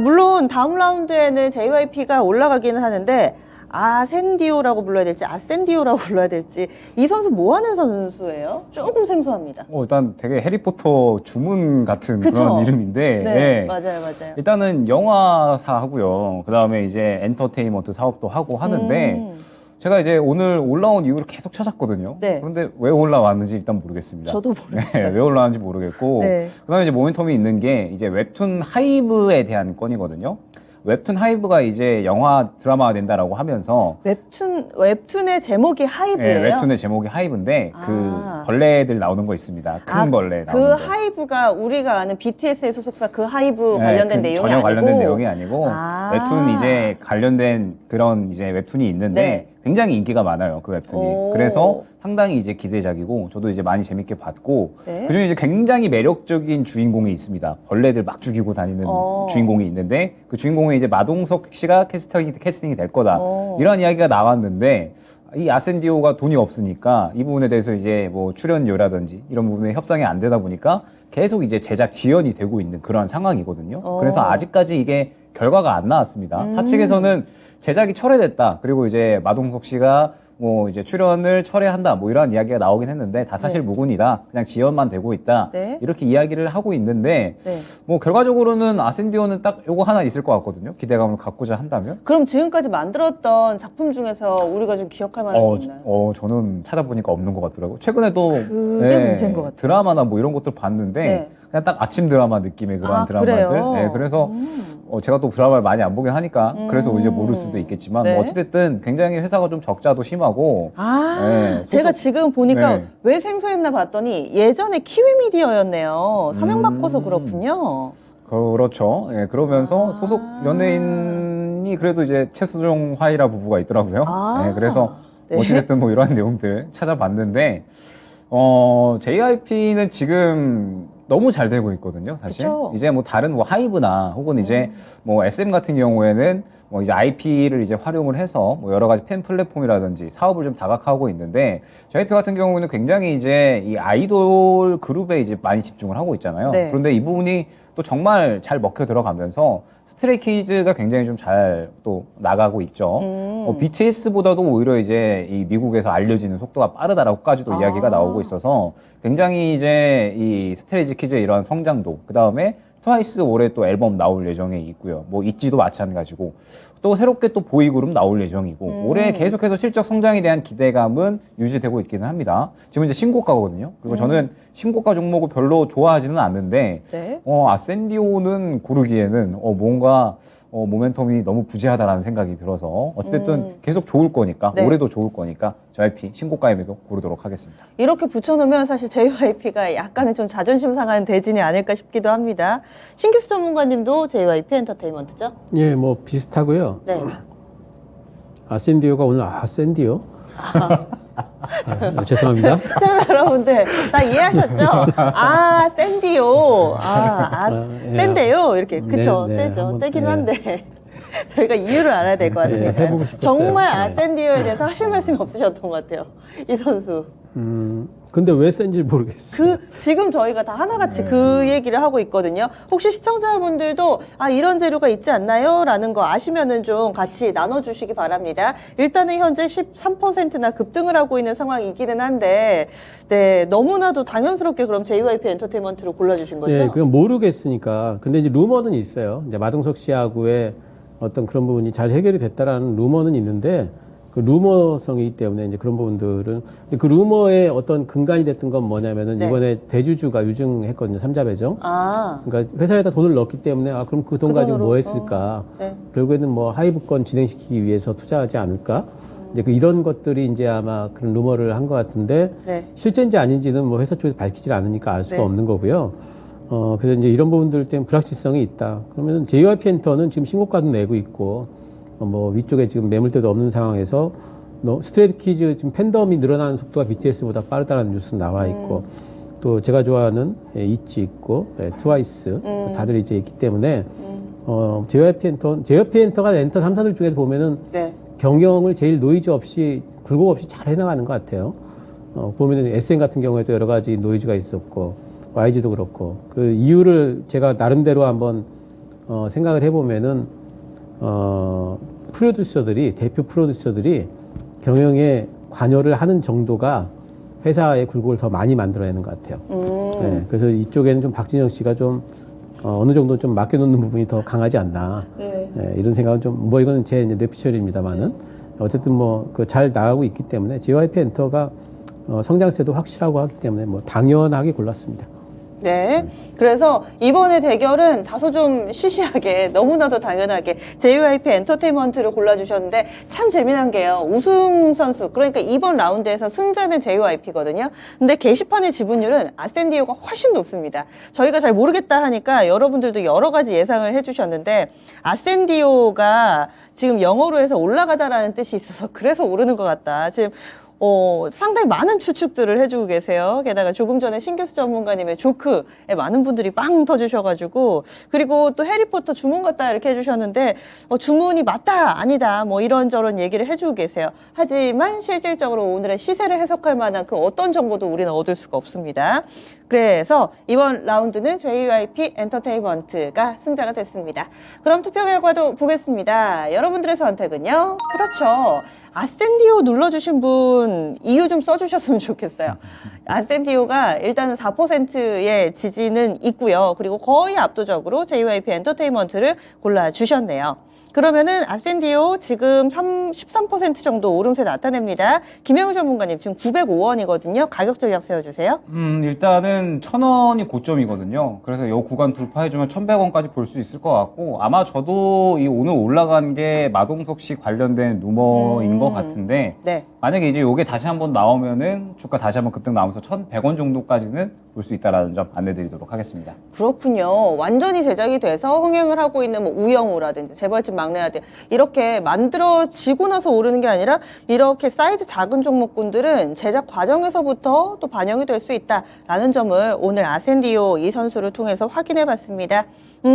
물론 다음 라운드에는 JYP가 올라가기는 하는데 아센디오라고 불러야 될지 아센디오라고 불러야 될지 이 선수 뭐 하는 선수예요? 조금 생소합니다. 일단 되게 해리포터 주문 같은 그쵸? 그런 이름인데 네, 예. 맞아요, 맞아요. 일단은 영화사 하고요. 그 다음에 이제 엔터테인먼트 사업도 하고 하는데 제가 이제 오늘 올라온 이유를 계속 찾았거든요. 네. 그런데 왜 올라왔는지 일단 모르겠습니다. 저도 모르겠어요. 네, 왜 올라왔는지 모르겠고. 네. 그다음에 이제 모멘텀이 있는 게 이제 웹툰 하이브에 대한 건이거든요. 웹툰 하이브가 이제 영화 드라마가 된다라고 하면서 웹툰의 제목이 하이브예요? 네, 웹툰의 제목이 하이브인데 그 벌레들 나오는 거 있습니다. 큰 벌레 그 나오는 거. 하이브가 우리가 아는 BTS의 소속사 그 하이브 관련된 내용이 전혀 아니고 관련된 내용이 아니고 아. 웹툰 이제 관련된 그런 이제 웹툰이 있는데 네. 굉장히 인기가 많아요, 그 웹툰이. 오. 그래서 상당히 이제 기대작이고 저도 이제 많이 재밌게 봤고 네. 그중에 이제 굉장히 매력적인 주인공이 있습니다. 벌레들 막 죽이고 다니는 주인공이 있는데 그 주인공이 이제 마동석 씨가 캐스팅이 될 거다. 이런 이야기가 나왔는데 이 아센디오가 돈이 없으니까 이 부분에 대해서 이제 뭐 출연료라든지 이런 부분에 협상이 안 되다 보니까 계속 이제 제작 지연이 되고 있는 그런 상황이거든요. 그래서 아직까지 이게 결과가 안 나왔습니다. 사측에서는 제작이 철회됐다. 그리고 이제 마동석 씨가 뭐 이제 출연을 철회한다. 뭐 이런 이야기가 나오긴 했는데 다 사실 무근이다. 그냥 지연만 되고 있다. 네. 이렇게 이야기를 하고 있는데 네. 뭐 결과적으로는 아센디오는 딱 요거 하나 있을 것 같거든요. 기대감을 갖고자 한다면. 그럼 지금까지 만들었던 작품 중에서 우리가 좀 기억할 만한 게 있나요? 저는 찾아보니까 없는 것 같더라고요. 최근에 또 그게 문제인 것 같아요. 드라마나 뭐 이런 것들 봤는데 네. 그냥 딱 아침 드라마 느낌의 그런 드라마들. 그래요? 네, 그래서 제가 또 드라마를 많이 안 보긴 하니까 그래서 이제 모를 수도 있겠지만 네. 뭐 어찌됐든 굉장히 회사가 좀 적자도 심하고 네, 제가 지금 보니까 네. 왜 생소했나 봤더니 예전에 키위미디어였네요. 사명 바꿔서 그렇군요. 그렇죠. 예, 그러면서 소속 연예인이 그래도 이제 최수종 화이라 부부가 있더라고요. 예, 그래서 네. 어찌됐든 뭐 이러한 내용들 찾아봤는데 JYP는 지금 너무 잘 되고 있거든요, 사실. 그쵸? 이제 뭐 다른 뭐 하이브나 혹은 이제 뭐 SM 같은 경우에는 뭐 이제 IP를 이제 활용을 해서 뭐 여러 가지 팬 플랫폼이라든지 사업을 좀 다각하고 있는데 JYP 같은 경우는 굉장히 이제 이 아이돌 그룹에 이제 많이 집중을 하고 있잖아요. 네. 그런데 이 부분이 또 정말 잘 먹혀 들어가면서 스트레이키즈가 굉장히 좀 잘 또 나가고 있죠. BTS보다도 오히려 이제 이 미국에서 알려지는 속도가 빠르다라고까지도 이야기가 나오고 있어서 굉장히 이제 이 스트레이키즈의 이러한 성장도, 그 다음에 트와이스 올해 또 앨범 나올 예정에 있고요. 뭐 있지도 마찬가지고 또 새롭게 또 보이그룹 나올 예정이고 올해 계속해서 실적 성장에 대한 기대감은 유지되고 있기는 합니다. 지금 이제 신고가거든요. 그리고 저는 신고가 종목을 별로 좋아하지는 않는데 네. 아센디오는 고르기에는 뭔가 모멘텀이 너무 부재하다라는 생각이 들어서 어쨌든 계속 좋을 거니까 네. 올해도 좋을 거니까 JYP 신고가임에도 고르도록 하겠습니다. 이렇게 붙여놓으면 사실 JYP가 약간은 좀 자존심 상하는 대진이 아닐까 싶기도 합니다. 신기수 전문가님도 JYP 엔터테인먼트죠? 예, 뭐 비슷하고요. 네. 아센디오가 오늘 아센디오? 죄송합니다. 시청자 여러분들 다 이해하셨죠? 아, 샌디오. 예. 센데요. 이렇게. 그쵸. 네, 네. 세죠. 한번, 세긴 네. 한데. 저희가 이유를 알아야 될 것 같으니까. 네, 해보고 싶었어요. 정말 네. 아센디오에 대해서 하실 말씀이 없으셨던 것 같아요. 이 선수. 근데 왜 센지 모르겠어요. 지금 저희가 다 하나같이 그 얘기를 하고 있거든요. 혹시 시청자분들도 이런 재료가 있지 않나요? 라는 거 아시면은 좀 같이 나눠주시기 바랍니다. 일단은 현재 13%나 급등을 하고 있는 상황이기는 한데, 네, 너무나도 당연스럽게 그럼 JYP 엔터테인먼트로 골라주신 거죠? 예, 그건 모르겠으니까. 근데 이제 루머는 있어요. 이제 마동석 씨하고의 어떤 그런 부분이 잘 해결이 됐다라는 루머는 있는데, 그 루머성이기 때문에 이제 그런 부분들은. 근데 그 루머의 어떤 근간이 됐던 건 뭐냐면은 네. 이번에 대주주가 유증했거든요. 삼자배정. 그러니까 회사에다 돈을 넣었기 때문에 그럼 그 돈 가지고 돈으로, 뭐 했을까? 네. 결국에는 뭐 하이브권 진행시키기 위해서 투자하지 않을까? 이제 이런 것들이 이제 아마 그런 루머를 한 것 같은데 네. 실제인지 아닌지는 뭐 회사 쪽에서 밝히질 않으니까 알 수가 네. 없는 거고요. 그래서 이제 이런 부분들 때문에 불확실성이 있다. 그러면 JYP 엔터는 지금 신고가도 내고 있고, 뭐 위쪽에 지금 매물대도 없는 상황에서 스트레이키즈 지금 팬덤이 늘어나는 속도가 BTS보다 빠르다는 뉴스 나와 있고, 또 제가 좋아하는 있지 있고, 트와이스 다들 이제 있기 때문에 JYP 엔터가 엔터 3사들 중에서 보면은 네. 경영을 제일 노이즈 없이 굴곡 없이 잘 해나가는 것 같아요. 보면은 SM 같은 경우에도 여러 가지 노이즈가 있었고 YG도 그렇고 그 이유를 제가 나름대로 한번 생각을 해보면은 대표 프로듀서들이 경영에 관여를 하는 정도가 회사의 굴곡을 더 많이 만들어내는 것 같아요. 네, 그래서 이쪽에는 좀 박진영 씨가 좀 어느 정도 좀 맡겨놓는 부분이 더 강하지 않나. 네. 네, 이런 생각은 좀, 뭐 이거는 제 뇌피셜입니다만은 어쨌든 뭐 그 잘 나가고 있기 때문에 JYP 엔터가 성장세도 확실하고 하기 때문에 뭐 당연하게 골랐습니다. 네. 그래서 이번에 대결은 다소 좀 시시하게 너무나도 당연하게 JYP 엔터테인먼트를 골라주셨는데 참 재미난 게요. 우승 선수, 그러니까 이번 라운드에서 승자는 JYP거든요. 근데 게시판의 지분율은 아센디오가 훨씬 높습니다. 저희가 잘 모르겠다 하니까 여러분들도 여러 가지 예상을 해주셨는데 아센디오가 지금 영어로 해서 올라가다라는 뜻이 있어서 그래서 오르는 것 같다. 지금 상당히 많은 추측들을 해주고 계세요. 게다가 조금 전에 신규수 전문가님의 조크에 많은 분들이 빵 터주셔가지고, 그리고 또 해리포터 주문 같다 이렇게 해주셨는데, 주문이 맞다, 아니다, 뭐 이런저런 얘기를 해주고 계세요. 하지만 실질적으로 오늘의 시세를 해석할 만한 그 어떤 정보도 우리는 얻을 수가 없습니다. 그래서 이번 라운드는 JYP 엔터테인먼트가 승자가 됐습니다. 그럼 투표 결과도 보겠습니다. 여러분들의 선택은요? 그렇죠. 아센디오 눌러주신 분 이유 좀 써주셨으면 좋겠어요. 아센디오가 일단은 4%의 지지는 있고요. 그리고 거의 압도적으로 JYP 엔터테인먼트를 골라주셨네요. 그러면은 아센디오 지금 13% 정도 오름세 나타냅니다. 김영우 전문가님 지금 905원이거든요. 가격 전략 세워주세요. 일단은 1,000원이 고점이거든요. 그래서 이 구간 돌파해주면 1,100원까지 볼 수 있을 것 같고, 아마 저도 이 오늘 올라간 게 마동석 씨 관련된 루머인 것 같은데, 네. 만약에 이제 이게 요게 다시 한번 나오면은 주가 다시 한번 급등 나오면서 1,100원 정도까지는 볼 수 있다라는 점 안내드리도록 하겠습니다. 그렇군요. 완전히 제작이 돼서 흥행을 하고 있는 뭐 우영우라든지 재벌집 막내아들 이렇게 만들어지고 나서 오르는 게 아니라 이렇게 사이즈 작은 종목군들은 제작 과정에서부터 또 반영이 될 수 있다라는 점을 오늘 아센디오 이 선수를 통해서 확인해 봤습니다.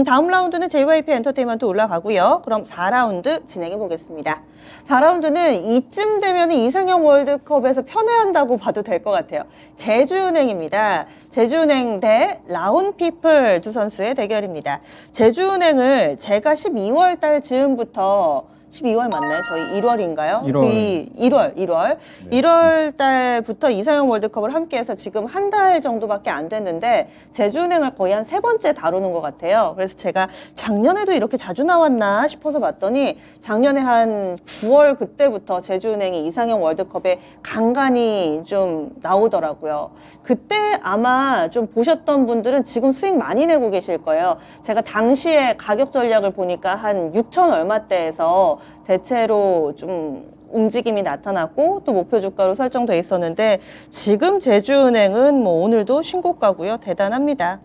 다음 라운드는 JYP 엔터테인먼트 올라가고요. 그럼 4라운드 진행해 보겠습니다. 4라운드는 이쯤 되면 이승영 월드컵에서 편애한다고 봐도 될 것 같아요. 제주은행입니다. 제주은행 대 라운피플 두 선수의 대결입니다. 제주은행을 제가 12월 달 즈음부터 12월 맞나요? 저희 1월인가요? 1월. 1월 달부터 이상형 월드컵을 함께해서 지금 한 달 정도밖에 안 됐는데 제주은행을 거의 한 3번째 다루는 것 같아요. 그래서 제가 작년에도 이렇게 자주 나왔나 싶어서 봤더니 작년에 한 9월 그때부터 제주은행이 이상형 월드컵에 간간히 좀 나오더라고요. 그때 아마 좀 보셨던 분들은 지금 수익 많이 내고 계실 거예요. 제가 당시에 가격 전략을 보니까 한 6천 얼마대에서 대체로 좀 움직임이 나타났고 또 목표 주가로 설정돼 있었는데 지금 제주은행은 뭐 오늘도 신고가고요. 대단합니다.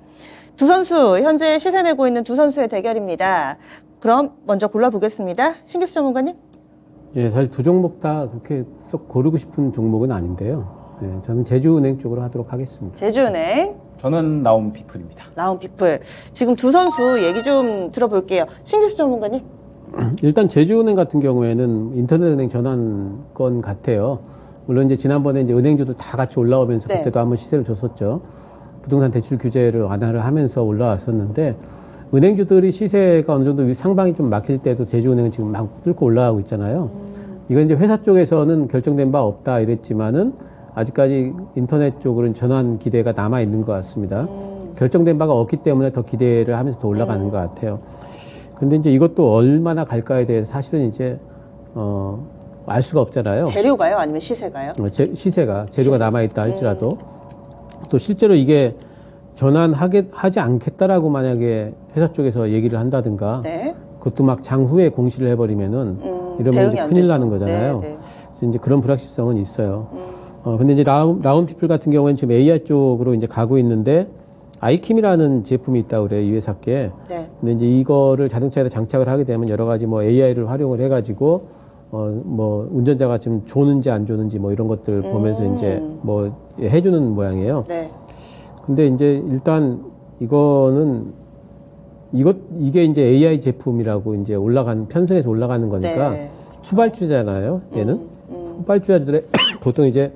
두 선수 현재 시세 내고 있는 두 선수의 대결입니다. 그럼 먼저 골라보겠습니다. 신기수 전문가님. 예, 사실 두 종목 다 그렇게 쏙 고르고 싶은 종목은 아닌데요. 예, 저는 제주은행 쪽으로 하도록 하겠습니다. 제주은행. 저는 라운피플입니다. 라운피플. 지금 두 선수 얘기 좀 들어볼게요. 신기수 전문가님. 일단 제주은행 같은 경우에는 인터넷은행 전환권 같아요. 물론 이제 지난번에 이제 은행주들 다 같이 올라오면서 네. 그때도 한번 시세를 줬었죠. 부동산 대출 규제를 완화를 하면서 올라왔었는데 은행주들이 시세가 어느 정도 상방이 좀 막힐 때도 제주은행은 지금 막 뚫고 올라가고 있잖아요. 이건 이제 회사 쪽에서는 결정된 바 없다 이랬지만은 아직까지 인터넷 쪽으로는 전환 기대가 남아 있는 것 같습니다. 결정된 바가 없기 때문에 더 기대를 하면서 더 올라가는 것 같아요. 근데 이제 이것도 얼마나 갈까에 대해서 사실은 이제 알 수가 없잖아요. 재료가요? 아니면 시세가요? 시세가 재료가 남아 있다 할지라도 또 실제로 이게 전환하지 않겠다라고 만약에 회사 쪽에서 얘기를 한다든가 네. 그것도 막 장후에 공시를 해버리면은 이러면 대응이 이제 안 큰일 되죠. 나는 거잖아요. 네, 네. 그래서 이제 그런 불확실성은 있어요. 근데 이제 라운피플 같은 경우에는 지금 AI 쪽으로 이제 가고 있는데 아이킴이라는 제품이 있다고 그래요, 이 회사께. 네. 근데 이제 이거를 자동차에다 장착을 하게 되면 여러 가지 뭐 AI를 활용을 해가지고, 뭐 운전자가 지금 조는지 안 조는지 뭐 이런 것들 보면서 이제 뭐 해주는 모양이에요. 네. 근데 이제 일단 이게 이제 AI 제품이라고 이제 편성해서 올라가는 거니까 네. 후발주잖아요, 얘는. 후발주자들의 보통 이제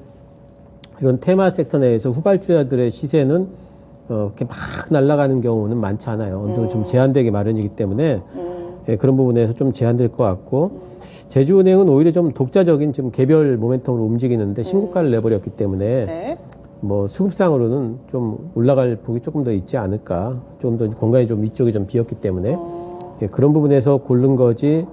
이런 테마 섹터 내에서 후발주자들의 시세는 이렇게 막 날아가는 경우는 많지 않아요. 어느 정도 좀 제한되기 마련이기 때문에 예, 그런 부분에서 좀 제한될 것 같고 제주은행은 오히려 좀 독자적인 좀 개별 모멘텀으로 움직이는데 신고가를 내버렸기 때문에 네. 뭐 수급상으로는 좀 올라갈 폭이 조금 더 있지 않을까. 좀 더 공간이 좀 위쪽이 좀 비었기 때문에 예, 그런 부분에서 고른 거지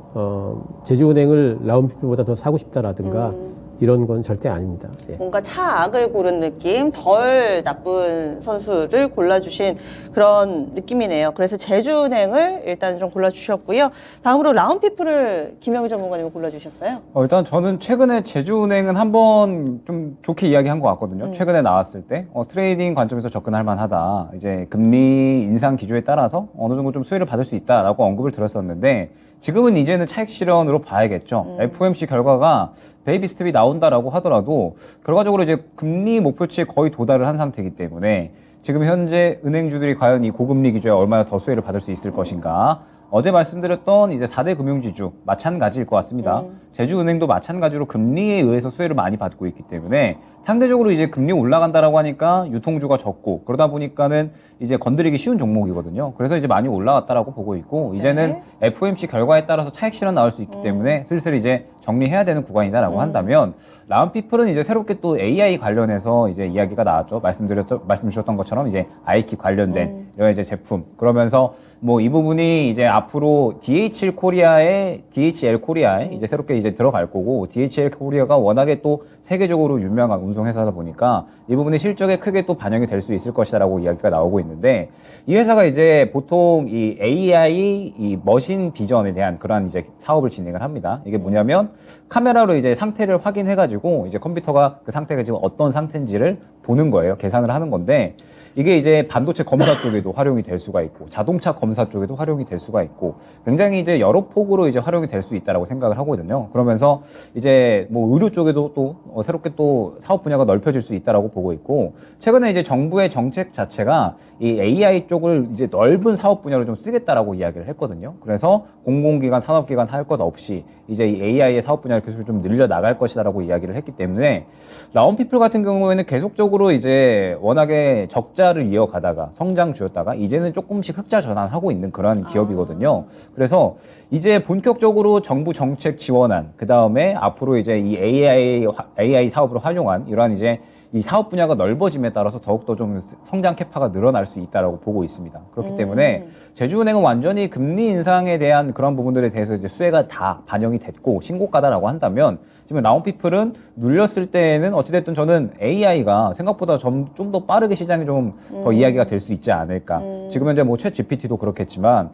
제주은행을 라운피플보다 더 사고 싶다라든가 이런 건 절대 아닙니다. 예. 뭔가 차악을 고른 느낌, 덜 나쁜 선수를 골라주신 그런 느낌이네요. 그래서 제주은행을 일단 좀 골라주셨고요. 다음으로 라운피플을 김영희 전문가님이 골라주셨어요. 일단 저는 최근에 제주은행은 한번 좀 좋게 이야기한 것 같거든요. 최근에 나왔을 때 트레이딩 관점에서 접근할 만하다. 이제 금리 인상 기조에 따라서 어느 정도 좀 수혜를 받을 수 있다라고 언급을 들었었는데 지금은 이제는 차익 실현으로 봐야겠죠. FOMC 결과가 베이비 스텝이 나온다라고 하더라도 결과적으로 이제 금리 목표치에 거의 도달을 한 상태이기 때문에 지금 현재 은행주들이 과연 이 고금리 기조에 얼마나 더 수혜를 받을 수 있을 것인가. 어제 말씀드렸던 이제 4대 금융지주 마찬가지일 것 같습니다. 제주은행도 마찬가지로 금리에 의해서 수혜를 많이 받고 있기 때문에 상대적으로 이제 금리 올라간다라고 하니까 유통주가 적고 그러다 보니까는 이제 건드리기 쉬운 종목이거든요. 그래서 이제 많이 올라왔다라고 보고 있고 이제는 FOMC 결과에 따라서 차익 실현 나올 수 있기 때문에 슬슬 이제 정리해야 되는 구간이다라고 한다면 라운피플은 이제 새롭게 또 AI 관련해서 이제 이야기가 나왔죠. 말씀 주셨던 것처럼 이제 아이키 관련된 이런 이제 제품. 그러면서 뭐 이 부분이 이제 앞으로 DHL 코리아에 이제 새롭게 이제 들어갈 거고 DHL 코리아가 워낙에 또 세계적으로 유명한 운송 회사다 보니까 이 부분이 실적에 크게 또 반영이 될 수 있을 것이다라고 이야기가 나오고 있는데 이 회사가 이제 보통 이 AI 이 머신 비전에 대한 그러한 이제 사업을 진행을 합니다. 이게 뭐냐면 뭐냐면 카메라로 이제 상태를 확인해가지고 이제 컴퓨터가 그 상태가 지금 어떤 상태인지를 보는 거예요. 계산을 하는 건데 이게 이제 반도체 검사 쪽에도 활용이 될 수가 있고 자동차 검사 쪽에도 활용이 될 수가 있고 굉장히 이제 여러 폭으로 이제 활용이 될 수 있다라고 생각을 하거든요. 그러면서 이제 뭐 의료 쪽에도 또 새롭게 또 사업 분야가 넓혀질 수 있다라고 보고 있고 최근에 이제 정부의 정책 자체가 이 AI 쪽을 이제 넓은 사업 분야로 좀 쓰겠다라고 이야기를 했거든요. 그래서 공공기관, 산업기관 할 것 없이 이제 이 AI의 사업 분야를 계속 좀 늘려 나갈 것이다라고 이야기를 했기 때문에 라운피플 같은 경우에는 계속적으로 이제 워낙에 적자를 이어가다가 성장주였다가 이제는 조금씩 흑자 전환하고 있는 그런 기업이거든요. 그래서 이제 본격적으로 정부 정책 지원한 그 다음에 앞으로 이제 이 AI 사업으로 활용한 이러한 이제 이 사업 분야가 넓어짐에 따라서 더욱더 좀 성장 캐파가 늘어날 수 있다라고 보고 있습니다. 그렇기 때문에 제주은행은 완전히 금리 인상에 대한 그런 부분들에 대해서 이제 수혜가 다 반영이 됐고 신고가다라고 한다면 지금 라운피플은 눌렸을 때에는 어찌됐든 저는 AI가 생각보다 좀 더 빠르게 시장이 좀 더 이야기가 될 수 있지 않을까. 지금 현재 뭐 챗 GPT도 그렇겠지만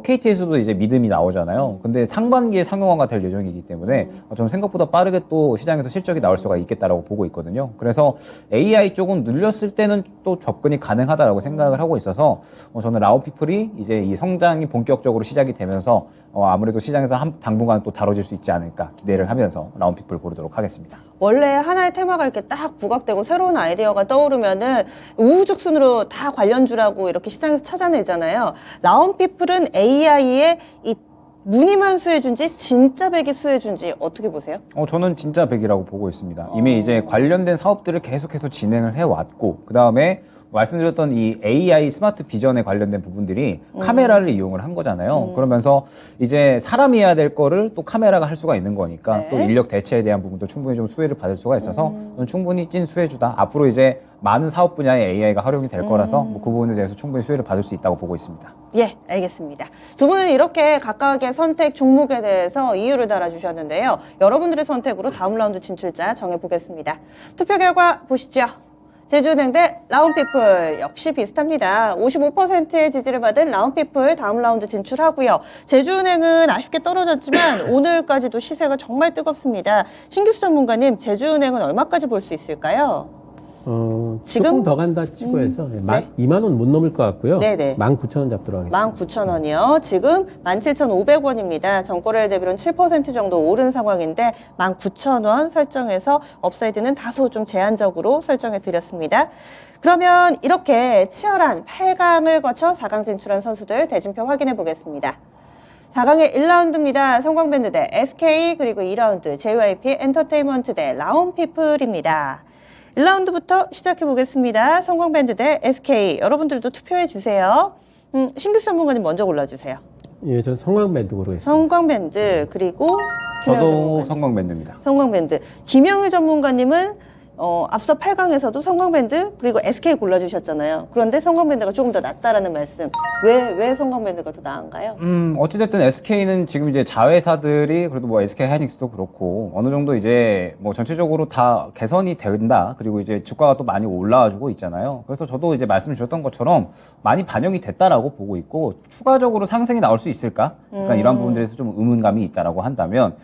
KT에서도 이제 믿음이 나오잖아요. 근데 상반기에 상용화가 될 예정이기 때문에 저는 생각보다 빠르게 또 시장에서 실적이 나올 수가 있겠다라고 보고 있거든요. 그래서 AI 쪽은 눌렸을 때는 또 접근이 가능하다라고 생각을 하고 있어서 저는 라운피플이 이제 이 성장이 본격적으로 시작이 되면서 아무래도 시장에서 당분간 또 다뤄질 수 있지 않을까 기대를 하면서 라운피플 고르도록 하겠습니다. 원래 하나의 테마가 이렇게 딱 부각되고 새로운 아이디어가 떠오르면은 우후죽순으로 다 관련주라고 이렇게 시장에서 찾아내잖아요. 라운피플은 AI의 이 무늬만 수혜준지 진짜 백이 수혜준지 어떻게 보세요? 저는 진짜 백이라고 보고 있습니다. 이미 이제 관련된 사업들을 계속해서 진행을 해왔고 그 다음에 말씀드렸던 이 AI 스마트 비전에 관련된 부분들이 카메라를 이용을 한 거잖아요. 그러면서 이제 사람이 해야 될 거를 또 카메라가 할 수가 있는 거니까 네. 또 인력 대체에 대한 부분도 충분히 좀 수혜를 받을 수가 있어서 저는 충분히 찐 수혜주다. 앞으로 이제 많은 사업 분야에 AI가 활용이 될 거라서 뭐 그 부분에 대해서 충분히 수혜를 받을 수 있다고 보고 있습니다. 예, 알겠습니다. 두 분은 이렇게 각각의 선택 종목에 대해서 이유를 달아주셨는데요. 여러분들의 선택으로 다음 라운드 진출자 정해보겠습니다. 투표 결과 보시죠. 제주은행 대 라운피플 역시 비슷합니다. 55%의 지지를 받은 라운피플 다음 라운드 진출하고요. 제주은행은 아쉽게 떨어졌지만 오늘까지도 시세가 정말 뜨겁습니다. 신규수 전문가님, 제주은행은 얼마까지 볼 수 있을까요? 지금? 조금 더 간다 치고 해서 네. 2만 원 못 넘을 것 같고요. 네네. 19,000원 잡도록 하겠습니다. 19,000원이요. 지금 17,500원입니다. 전거래일 대비로는 7% 정도 오른 상황인데 19,000원 설정해서 업사이드는 다소 좀 제한적으로 설정해 드렸습니다. 그러면 이렇게 치열한 8강을 거쳐 4강 진출한 선수들 대진표 확인해 보겠습니다. 4강의 1라운드입니다. 성광밴드 대 SK, 그리고 2라운드 JYP 엔터테인먼트 대 라운피플입니다. 1라운드부터 시작해 보겠습니다. 성광밴드 대 SK. 여러분들도 투표해 주세요. 신규 전문가님 먼저 골라주세요. 예, 전 성광밴드 고르겠습니다. 성광밴드, 그리고 김영일 저도 전문가님. 성광밴드입니다. 성광밴드. 김영일 전문가님은 앞서 8강에서도 성광밴드 그리고 SK 골라주셨잖아요. 그런데 성광밴드가 조금 더 낫다라는 말씀. 왜 성광밴드가 더 나은가요? 어찌됐든 SK는 지금 이제 자회사들이 그래도 뭐 SK 하이닉스도 그렇고 어느 정도 이제 뭐 전체적으로 다 개선이 된다. 그리고 이제 주가가 또 많이 올라와주고 있잖아요. 그래서 저도 이제 말씀 주셨던 것처럼 많이 반영이 됐다라고 보고 있고 추가적으로 상승이 나올 수 있을까? 그러니까 이런 부분들에서 좀 의문감이 있다라고 한다면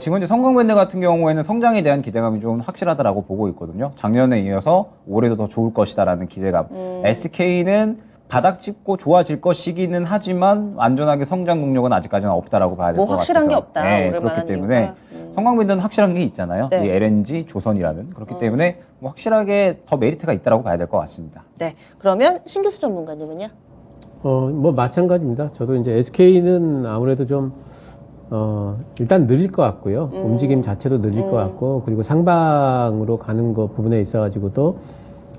지금 이제 성광밴드 같은 경우에는 성장에 대한 기대감이 좀 확실하다라고 보고 있거든요. 작년에 이어서 올해도 더 좋을 것이다라는 기대감. SK는 바닥 짚고 좋아질 것이기는 하지만 완전하게 성장 능력은 아직까지는 없다라고 봐야 될 것 뭐 같아서. 확실한 게 없다. 네, 오랜만에 그렇기 때문에 하니까. 성광밴드는 확실한 게 있잖아요. 네. 이 LNG 조선이라는 그렇기 때문에 뭐 확실하게 더 메리트가 있다라고 봐야 될 것 같습니다. 네. 그러면 신규수 전문가님은요? 뭐 마찬가지입니다. 저도 이제 SK는 아무래도 좀 일단 느릴 것 같고요. 움직임 자체도 느릴 것 같고, 그리고 상방으로 가는 거 부분에 있어가지고도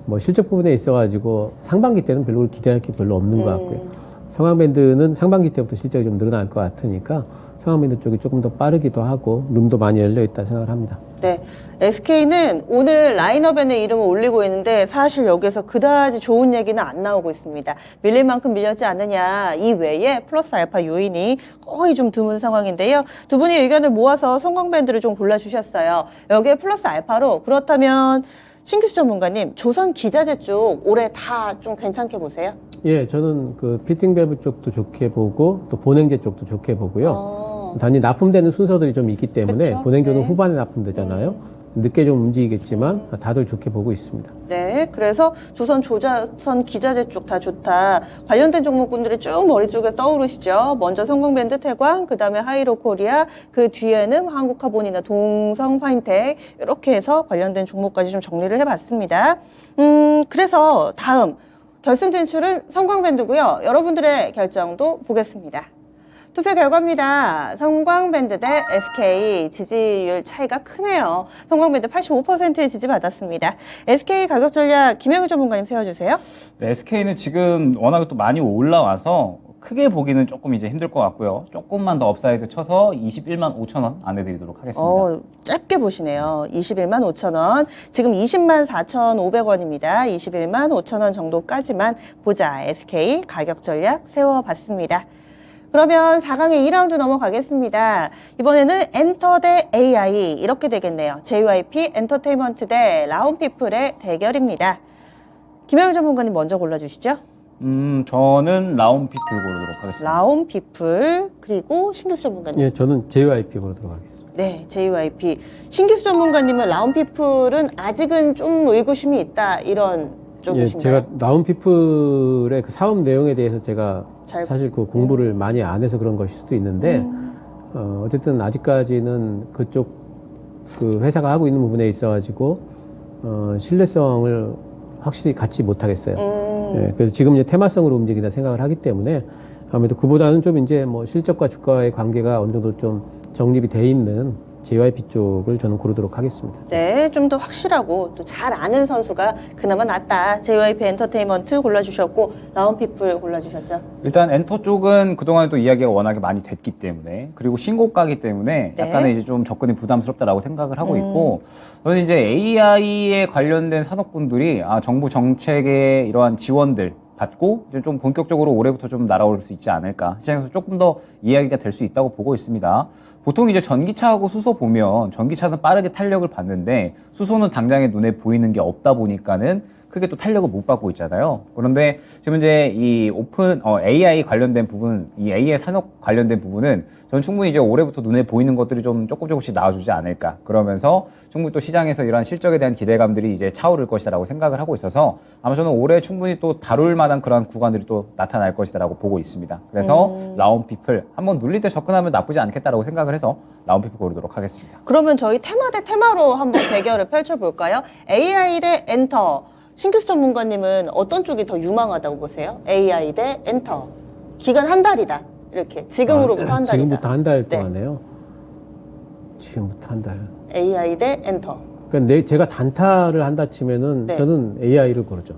뭐 실적 부분에 있어가지고 상반기 때는 별로 기대할 게 별로 없는 것 같고요. 성광밴드는 상반기 때부터 실적이 좀 늘어날 것 같으니까 성광밴드 쪽이 조금 더 빠르기도 하고 룸도 많이 열려 있다 생각을 합니다. 네. SK는 오늘 라인업에 내 이름을 올리고 있는데 사실 여기서 그다지 좋은 얘기는 안 나오고 있습니다. 밀릴 만큼 밀렸지 않느냐. 이 외에 플러스 알파 요인이 거의 좀 드문 상황인데요. 두 분이 의견을 모아서 성광밴드를 좀 골라주셨어요. 여기에 플러스 알파로 그렇다면 신규수 전문가님, 조선 기자재 쪽 올해 다 좀 괜찮게 보세요? 예, 저는 그 피팅 밸브 쪽도 좋게 보고 또 본행제 쪽도 좋게 보고요. 단지 납품되는 순서들이 좀 있기 때문에 그쵸? 본행교는 네. 후반에 납품되잖아요. 늦게 좀 움직이겠지만 다들 좋게 보고 있습니다. 네, 그래서 조선, 조자선, 기자재 쪽 다 좋다. 관련된 종목군들이 쭉 머리 쪽에 떠오르시죠. 먼저 성공밴드 태광, 그 다음에 하이로 코리아, 그 뒤에는 한국카본이나 동성 파인텍 이렇게 해서 관련된 종목까지 좀 정리를 해봤습니다. 그래서 다음 결승 진출은 성광밴드고요. 여러분들의 결정도 보겠습니다. 투표 결과입니다. 성광밴드 대 SK 지지율 차이가 크네요. 성광밴드 85%의 지지 받았습니다. SK 가격 전략 김영일 전문가님 세워주세요. 네, SK는 지금 워낙에 또 많이 올라와서 크게 보기는 조금 이제 힘들 것 같고요. 조금만 더 업사이드 쳐서 21만 5천 원 안내 드리도록 하겠습니다. 짧게 보시네요. 21만 5천 원. 지금 20만 4,500원입니다. 21만 5천 원 정도까지만 보자. SK 가격 전략 세워봤습니다. 그러면 4강의 2라운드 넘어가겠습니다. 이번에는 엔터 대 AI 이렇게 되겠네요. JYP 엔터테인먼트 대 라운피플의 대결입니다. 김영일 전문가님 먼저 골라주시죠. 저는 라운피플 고르도록 하겠습니다. 라운피플 그리고 신기수 전문가님. 예, 저는 JYP 고르도록 하겠습니다. 네, JYP. 신기수 전문가님은 라운피플은 아직은 좀 의구심이 있다 이런 예, 쪽이신가요? 제가 라운피플의 그 사업 내용에 대해서 제가 잘- 사실 그 공부를 많이 안 해서 그런 것일 수도 있는데 어쨌든 아직까지는 그쪽 그 회사가 하고 있는 부분에 있어가지고 신뢰성을 확실히 갖지 못하겠어요. 예, 그래서 지금 이제 테마성으로 움직인다 생각을 하기 때문에 아무래도 그보다는 좀 이제 뭐 실적과 주가의 관계가 어느 정도 좀 정립이 돼 있는 JYP 쪽을 저는 고르도록 하겠습니다. 네, 좀 더 확실하고 또 잘 아는 선수가 그나마 낫다. JYP 엔터테인먼트 골라주셨고 라운피플 골라주셨죠. 일단 엔터 쪽은 그동안 또 이야기가 워낙에 많이 됐기 때문에 그리고 신고가기 때문에 네. 약간의 이제 좀 접근이 부담스럽다라고 생각을 하고 있고 저는 이제 AI에 관련된 산업군들이 정부 정책의 이러한 지원들 받고 이제 좀 본격적으로 올해부터 좀 날아올 수 있지 않을까 시장에서 조금 더 이야기가 될 수 있다고 보고 있습니다. 보통 이제 전기차하고 수소 보면 전기차는 빠르게 탄력을 받는데 수소는 당장에 눈에 보이는 게 없다 보니까는 크게 또 탄력을 못 받고 있잖아요. 그런데 지금 이제 이 AI 관련된 부분, 이 AI 산업 관련된 부분은 저는 충분히 이제 올해부터 눈에 보이는 것들이 좀 조금씩 나와주지 않을까. 그러면서 충분히 또 시장에서 이러한 실적에 대한 기대감들이 이제 차오를 것이다라고 생각을 하고 있어서 아마 저는 올해 충분히 또 다룰 만한 그러한 구간들이 또 나타날 것이다라고 보고 있습니다. 그래서 라운피플 한번 눌릴 때 접근하면 나쁘지 않겠다라고 생각을 해서 라운피플 고르도록 하겠습니다. 그러면 저희 테마 대 테마로 한번 대결을 펼쳐볼까요? AI 대 엔터. 신기수 전문가님은 어떤 쪽이 더 유망하다고 보세요? AI 대 엔터. 기간 한 달이다. 이렇게. 지금으로부터 한 달이다. 지금부터 한 달 네. 동안에요. 지금부터 한 달. AI 대 엔터. 그러니까 제가 단타를 한다 치면은 네. 저는 AI를 고르죠.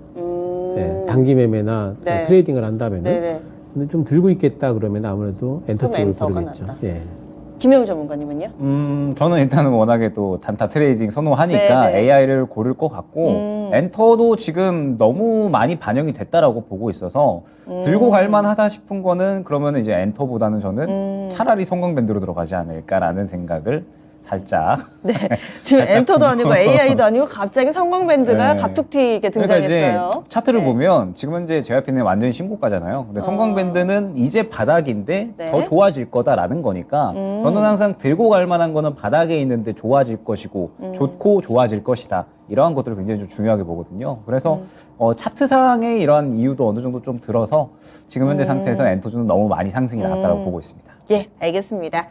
예, 단기 매매나 네. 트레이딩을 한다면은. 네네. 근데 좀 들고 있겠다 그러면 아무래도 엔터 그럼 쪽을 엔터가 고르겠죠. 낫다. 예. 김영우 전문가님은요? 저는 일단은 워낙에 또 단타 트레이딩 선호하니까 네네. AI를 고를 것 같고 엔터도 지금 너무 많이 반영이 됐다라고 보고 있어서 들고 갈 만하다 싶은 거는 그러면 이제 엔터보다는 저는 차라리 성광밴드로 들어가지 않을까라는 생각을 살짝. 네. 지금 엔터도 아니고 AI도 아니고 갑자기 성광밴드가 네. 갑툭 튀게 그러니까 등장했어요. 이제 차트를 네. 보면 지금 현재 JYP는 완전히 신고가잖아요. 근데 성광밴드는 이제 바닥인데 네. 더 좋아질 거다라는 거니까 저는 항상 들고 갈 만한 거는 바닥에 있는데 좋아질 것이고 좋고 좋아질 것이다. 이러한 것들을 굉장히 좀 중요하게 보거든요. 그래서 차트상의 이러한 이유도 어느 정도 좀 들어서 지금 현재 상태에서 엔터주는 너무 많이 상승이 나왔다고 보고 있습니다. 예, 알겠습니다.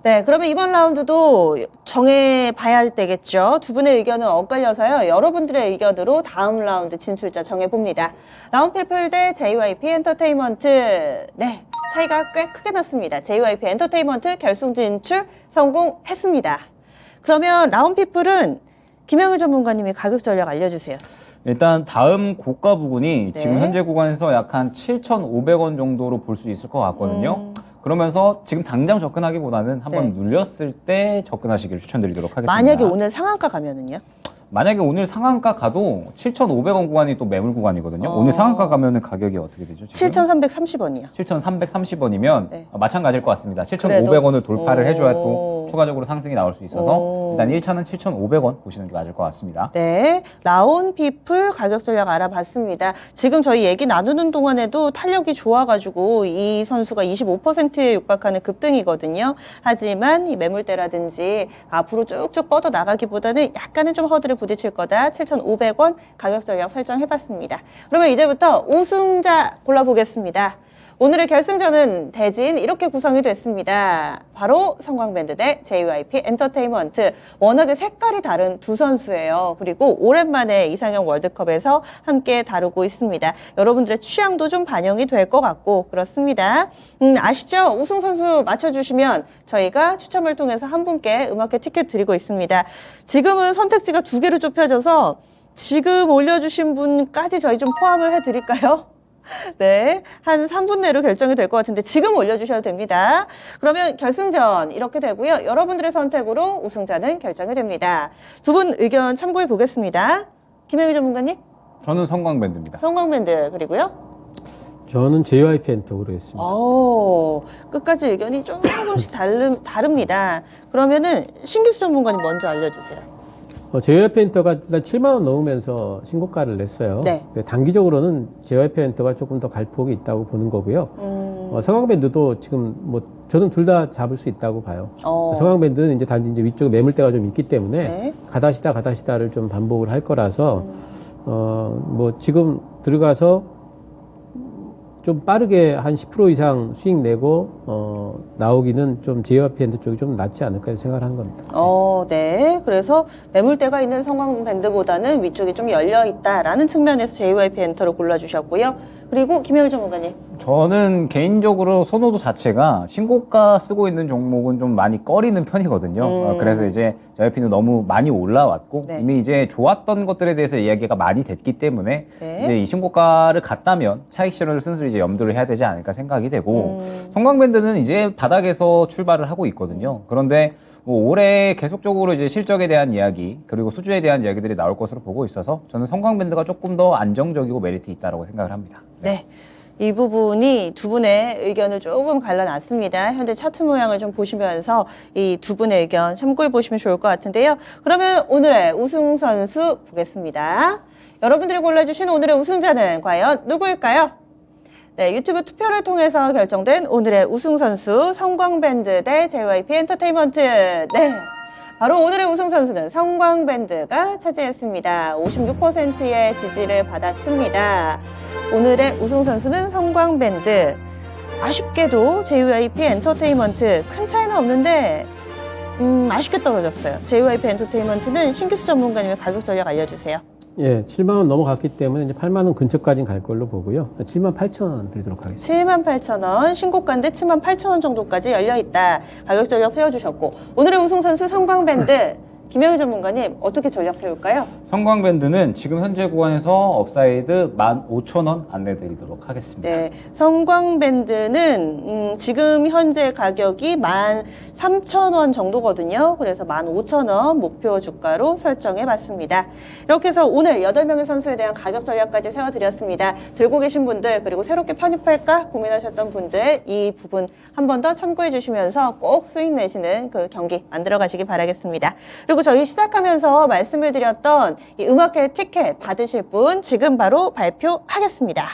네, 그러면 이번 라운드도 정해봐야 되겠죠. 두 분의 의견은 엇갈려서요. 여러분들의 의견으로 다음 라운드 진출자 정해봅니다. 라운피플 대 JYP 엔터테인먼트. 네, 차이가 꽤 크게 났습니다. JYP 엔터테인먼트 결승 진출 성공했습니다. 그러면 라운피플은 김영일 전문가님이 가격 전략 알려주세요. 일단 다음 고가 부근이 네. 지금 현재 구간에서 약 한 7,500원 정도로 볼 수 있을 것 같거든요. 그러면서 지금 당장 접근하기보다는 한번 네. 눌렸을 때 접근하시기를 추천드리도록 하겠습니다. 만약에 오늘 상한가 가면은요? 만약에 오늘 상한가 가도 7,500원 구간이 또 매물 구간이거든요. 오늘 상한가 가면은 가격이 어떻게 되죠? 지금? 7,330원이요. 7,330원이면 네. 마찬가지일 것 같습니다. 7,500원을 돌파를 해줘야 또 추가적으로 상승이 나올 수 있어서 일단 1차는 7,500원 보시는 게 맞을 것 같습니다. 네, 라온피플 가격 전략 알아봤습니다. 지금 저희 얘기 나누는 동안에도 탄력이 좋아가지고 이 선수가 25%에 육박하는 급등이거든요. 하지만 이 매물대라든지 앞으로 쭉쭉 뻗어 나가기보다는 약간은 좀 허들을 부딪힐 거다. 7,500원 가격 전략 설정해봤습니다. 그러면 이제부터 우승자 골라보겠습니다. 오늘의 결승전은 대진 이렇게 구성이 됐습니다. 바로 성광밴드 대 JYP 엔터테인먼트. 워낙에 색깔이 다른 두 선수예요. 그리고 오랜만에 이상형 월드컵에서 함께 다루고 있습니다. 여러분들의 취향도 좀 반영이 될 것 같고 그렇습니다. 아시죠? 우승 선수 맞춰주시면 저희가 추첨을 통해서 한 분께 음악회 티켓 드리고 있습니다. 지금은 선택지가 두 개로 좁혀져서 지금 올려주신 분까지 저희 좀 포함을 해드릴까요? 네, 한 3분 내로 결정이 될 것 같은데 지금 올려주셔도 됩니다. 그러면 결승전 이렇게 되고요. 여러분들의 선택으로 우승자는 결정이 됩니다. 두 분 의견 참고해 보겠습니다. 김혜미 전문가님? 저는 성광밴드입니다. 성광밴드 그리고요? 저는 JYP 엔터로 했습니다. 끝까지 의견이 조금씩 다릅니다. 그러면은 신기수 전문가님 먼저 알려주세요. JYP 엔터가 일단 7만 원 넘으면서 신고가를 냈어요. 네. 단기적으로는 JYP 엔터가 조금 더 갈 폭이 있다고 보는 거고요. 성광밴드도 지금 뭐 저는 둘 다 잡을 수 있다고 봐요. 성광밴드는 이제 단지 이제 위쪽에 매물대가 좀 있기 때문에 네. 가다시다를 좀 반복을 할 거라서 뭐 지금 들어가서 좀 빠르게 한 10% 이상 수익 내고 나오기는 좀 JYP 엔터 쪽이 좀 낫지 않을까 생각을 하는 겁니다. 네. 그래서 매물대가 있는 성광밴드보다는 위쪽이 좀 열려 있다라는 측면에서 JYP 엔터를 골라주셨고요. 그리고 김혜미 전문가님. 저는 개인적으로 선호도 자체가 신고가 쓰고 있는 종목은 좀 많이 꺼리는 편이거든요. 그래서 이제 JYP는 너무 많이 올라왔고 네. 이미 이제 좋았던 것들에 대해서 이야기가 많이 됐기 때문에 네. 이제 이 신고가를 갔다면 차익 실현을 순수히 이제 염두를 해야 되지 않을까 생각이 되고 성광밴드는 이제 바닥에서 출발을 하고 있거든요. 그런데 뭐 올해 계속적으로 이제 실적에 대한 이야기 그리고 수주에 대한 이야기들이 나올 것으로 보고 있어서 저는 성광밴드가 조금 더 안정적이고 메리트 있다고 생각을 합니다. 네. 이 부분이 두 분의 의견을 조금 갈라놨습니다. 현재 차트 모양을 좀 보시면서 이 두 분의 의견 참고해 보시면 좋을 것 같은데요. 그러면 오늘의 우승 선수 보겠습니다. 여러분들이 골라주신 오늘의 우승자는 과연 누구일까요? 네, 유튜브 투표를 통해서 결정된 오늘의 우승 선수 성광밴드 대 JYP 엔터테인먼트. 네. 바로 오늘의 우승 선수는 성광밴드가 차지했습니다. 56%의 지지를 받았습니다. 오늘의 우승 선수는 성광밴드. 아쉽게도 JYP 엔터테인먼트 큰 차이는 없는데 아쉽게 떨어졌어요. JYP 엔터테인먼트는 신기수 전문가님의 가격 전략 알려주세요. 예, 7만 원 넘어갔기 때문에 이제 8만 원 근처까지는 갈 걸로 보고요. 7만 8천 원 드리도록 하겠습니다. 78,000원, 신고가인데 78,000원 정도까지 열려있다. 가격 전략 세워주셨고, 오늘의 우승 선수 성광밴드, 김영희 전문가님, 어떻게 전략 세울까요? 성광밴드는 지금 현재 구간에서 업사이드 15,000원 안내드리도록 하겠습니다. 네, 성광밴드는 지금 현재 가격이 13,000원 정도거든요. 그래서 15,000원 목표 주가로 설정해봤습니다. 이렇게 해서 오늘 8명의 선수에 대한 가격 전략까지 세워드렸습니다. 들고 계신 분들 그리고 새롭게 편입할까 고민하셨던 분들 이 부분 한 번 더 참고해 주시면서 꼭 수익 내시는 그 경기 만들어 가시기 바라겠습니다. 그리고 저희 시작하면서 말씀을 드렸던 이 음악회 티켓 받으실 분 지금 바로 발표하겠습니다.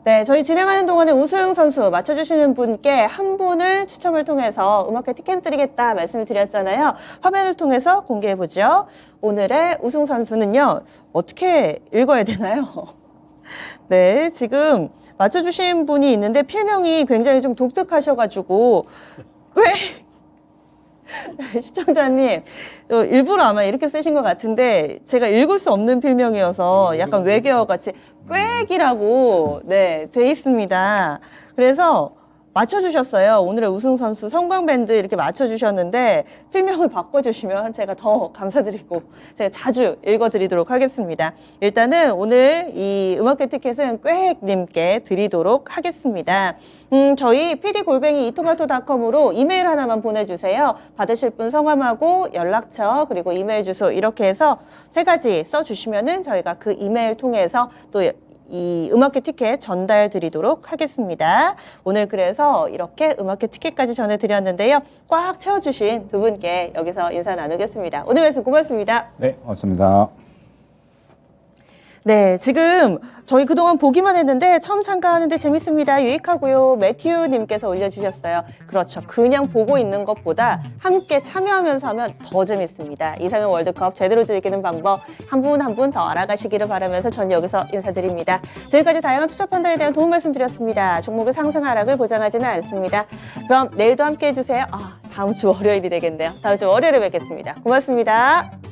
네, 저희 진행하는 동안에 우승 선수 맞춰주시는 분께 한 분을 추첨을 통해서 음악회 티켓 드리겠다 말씀을 드렸잖아요. 화면을 통해서 공개해보죠. 오늘의 우승 선수는요, 어떻게 읽어야 되나요? 네, 지금 맞춰주신 분이 있는데 필명이 굉장히 좀 독특하셔가지고 왜? 시청자님, 일부러 아마 이렇게 쓰신 것 같은데 제가 읽을 수 없는 필명이어서 약간 외계어같이 꽥이라고 네, 돼 있습니다. 그래서 맞춰주셨어요. 오늘의 우승 선수 성광밴드 이렇게 맞춰주셨는데 필명을 바꿔주시면 제가 더 감사드리고 제가 자주 읽어드리도록 하겠습니다. 일단은 오늘 이 음악회 티켓은 꽥님께 드리도록 하겠습니다. 저희 pd골뱅이 이토마토닷컴으로 이메일 하나만 보내주세요. 받으실 분 성함하고 연락처 그리고 이메일 주소 이렇게 해서 3가지 써주시면은 저희가 그 이메일 통해서 또 이 음악회 티켓 전달 드리도록 하겠습니다. 오늘 그래서 이렇게 음악회 티켓까지 전해드렸는데요. 꽉 채워주신 두 분께 여기서 인사 나누겠습니다. 오늘 말씀 고맙습니다. 네, 고맙습니다. 네, 지금 저희 그동안 보기만 했는데 처음 참가하는데 재밌습니다. 유익하고요. 매튜님께서 올려주셨어요. 그렇죠. 그냥 보고 있는 것보다 함께 참여하면서 하면 더 재밌습니다. 이상형 월드컵 제대로 즐기는 방법 한 분 한 분 더 알아가시기를 바라면서 전 여기서 인사드립니다. 지금까지 다양한 투자 판단에 대한 도움 말씀드렸습니다. 종목의 상승 하락을 보장하지는 않습니다. 그럼 내일도 함께 해주세요. 다음 주 월요일이 되겠네요. 다음 주 월요일에 뵙겠습니다. 고맙습니다.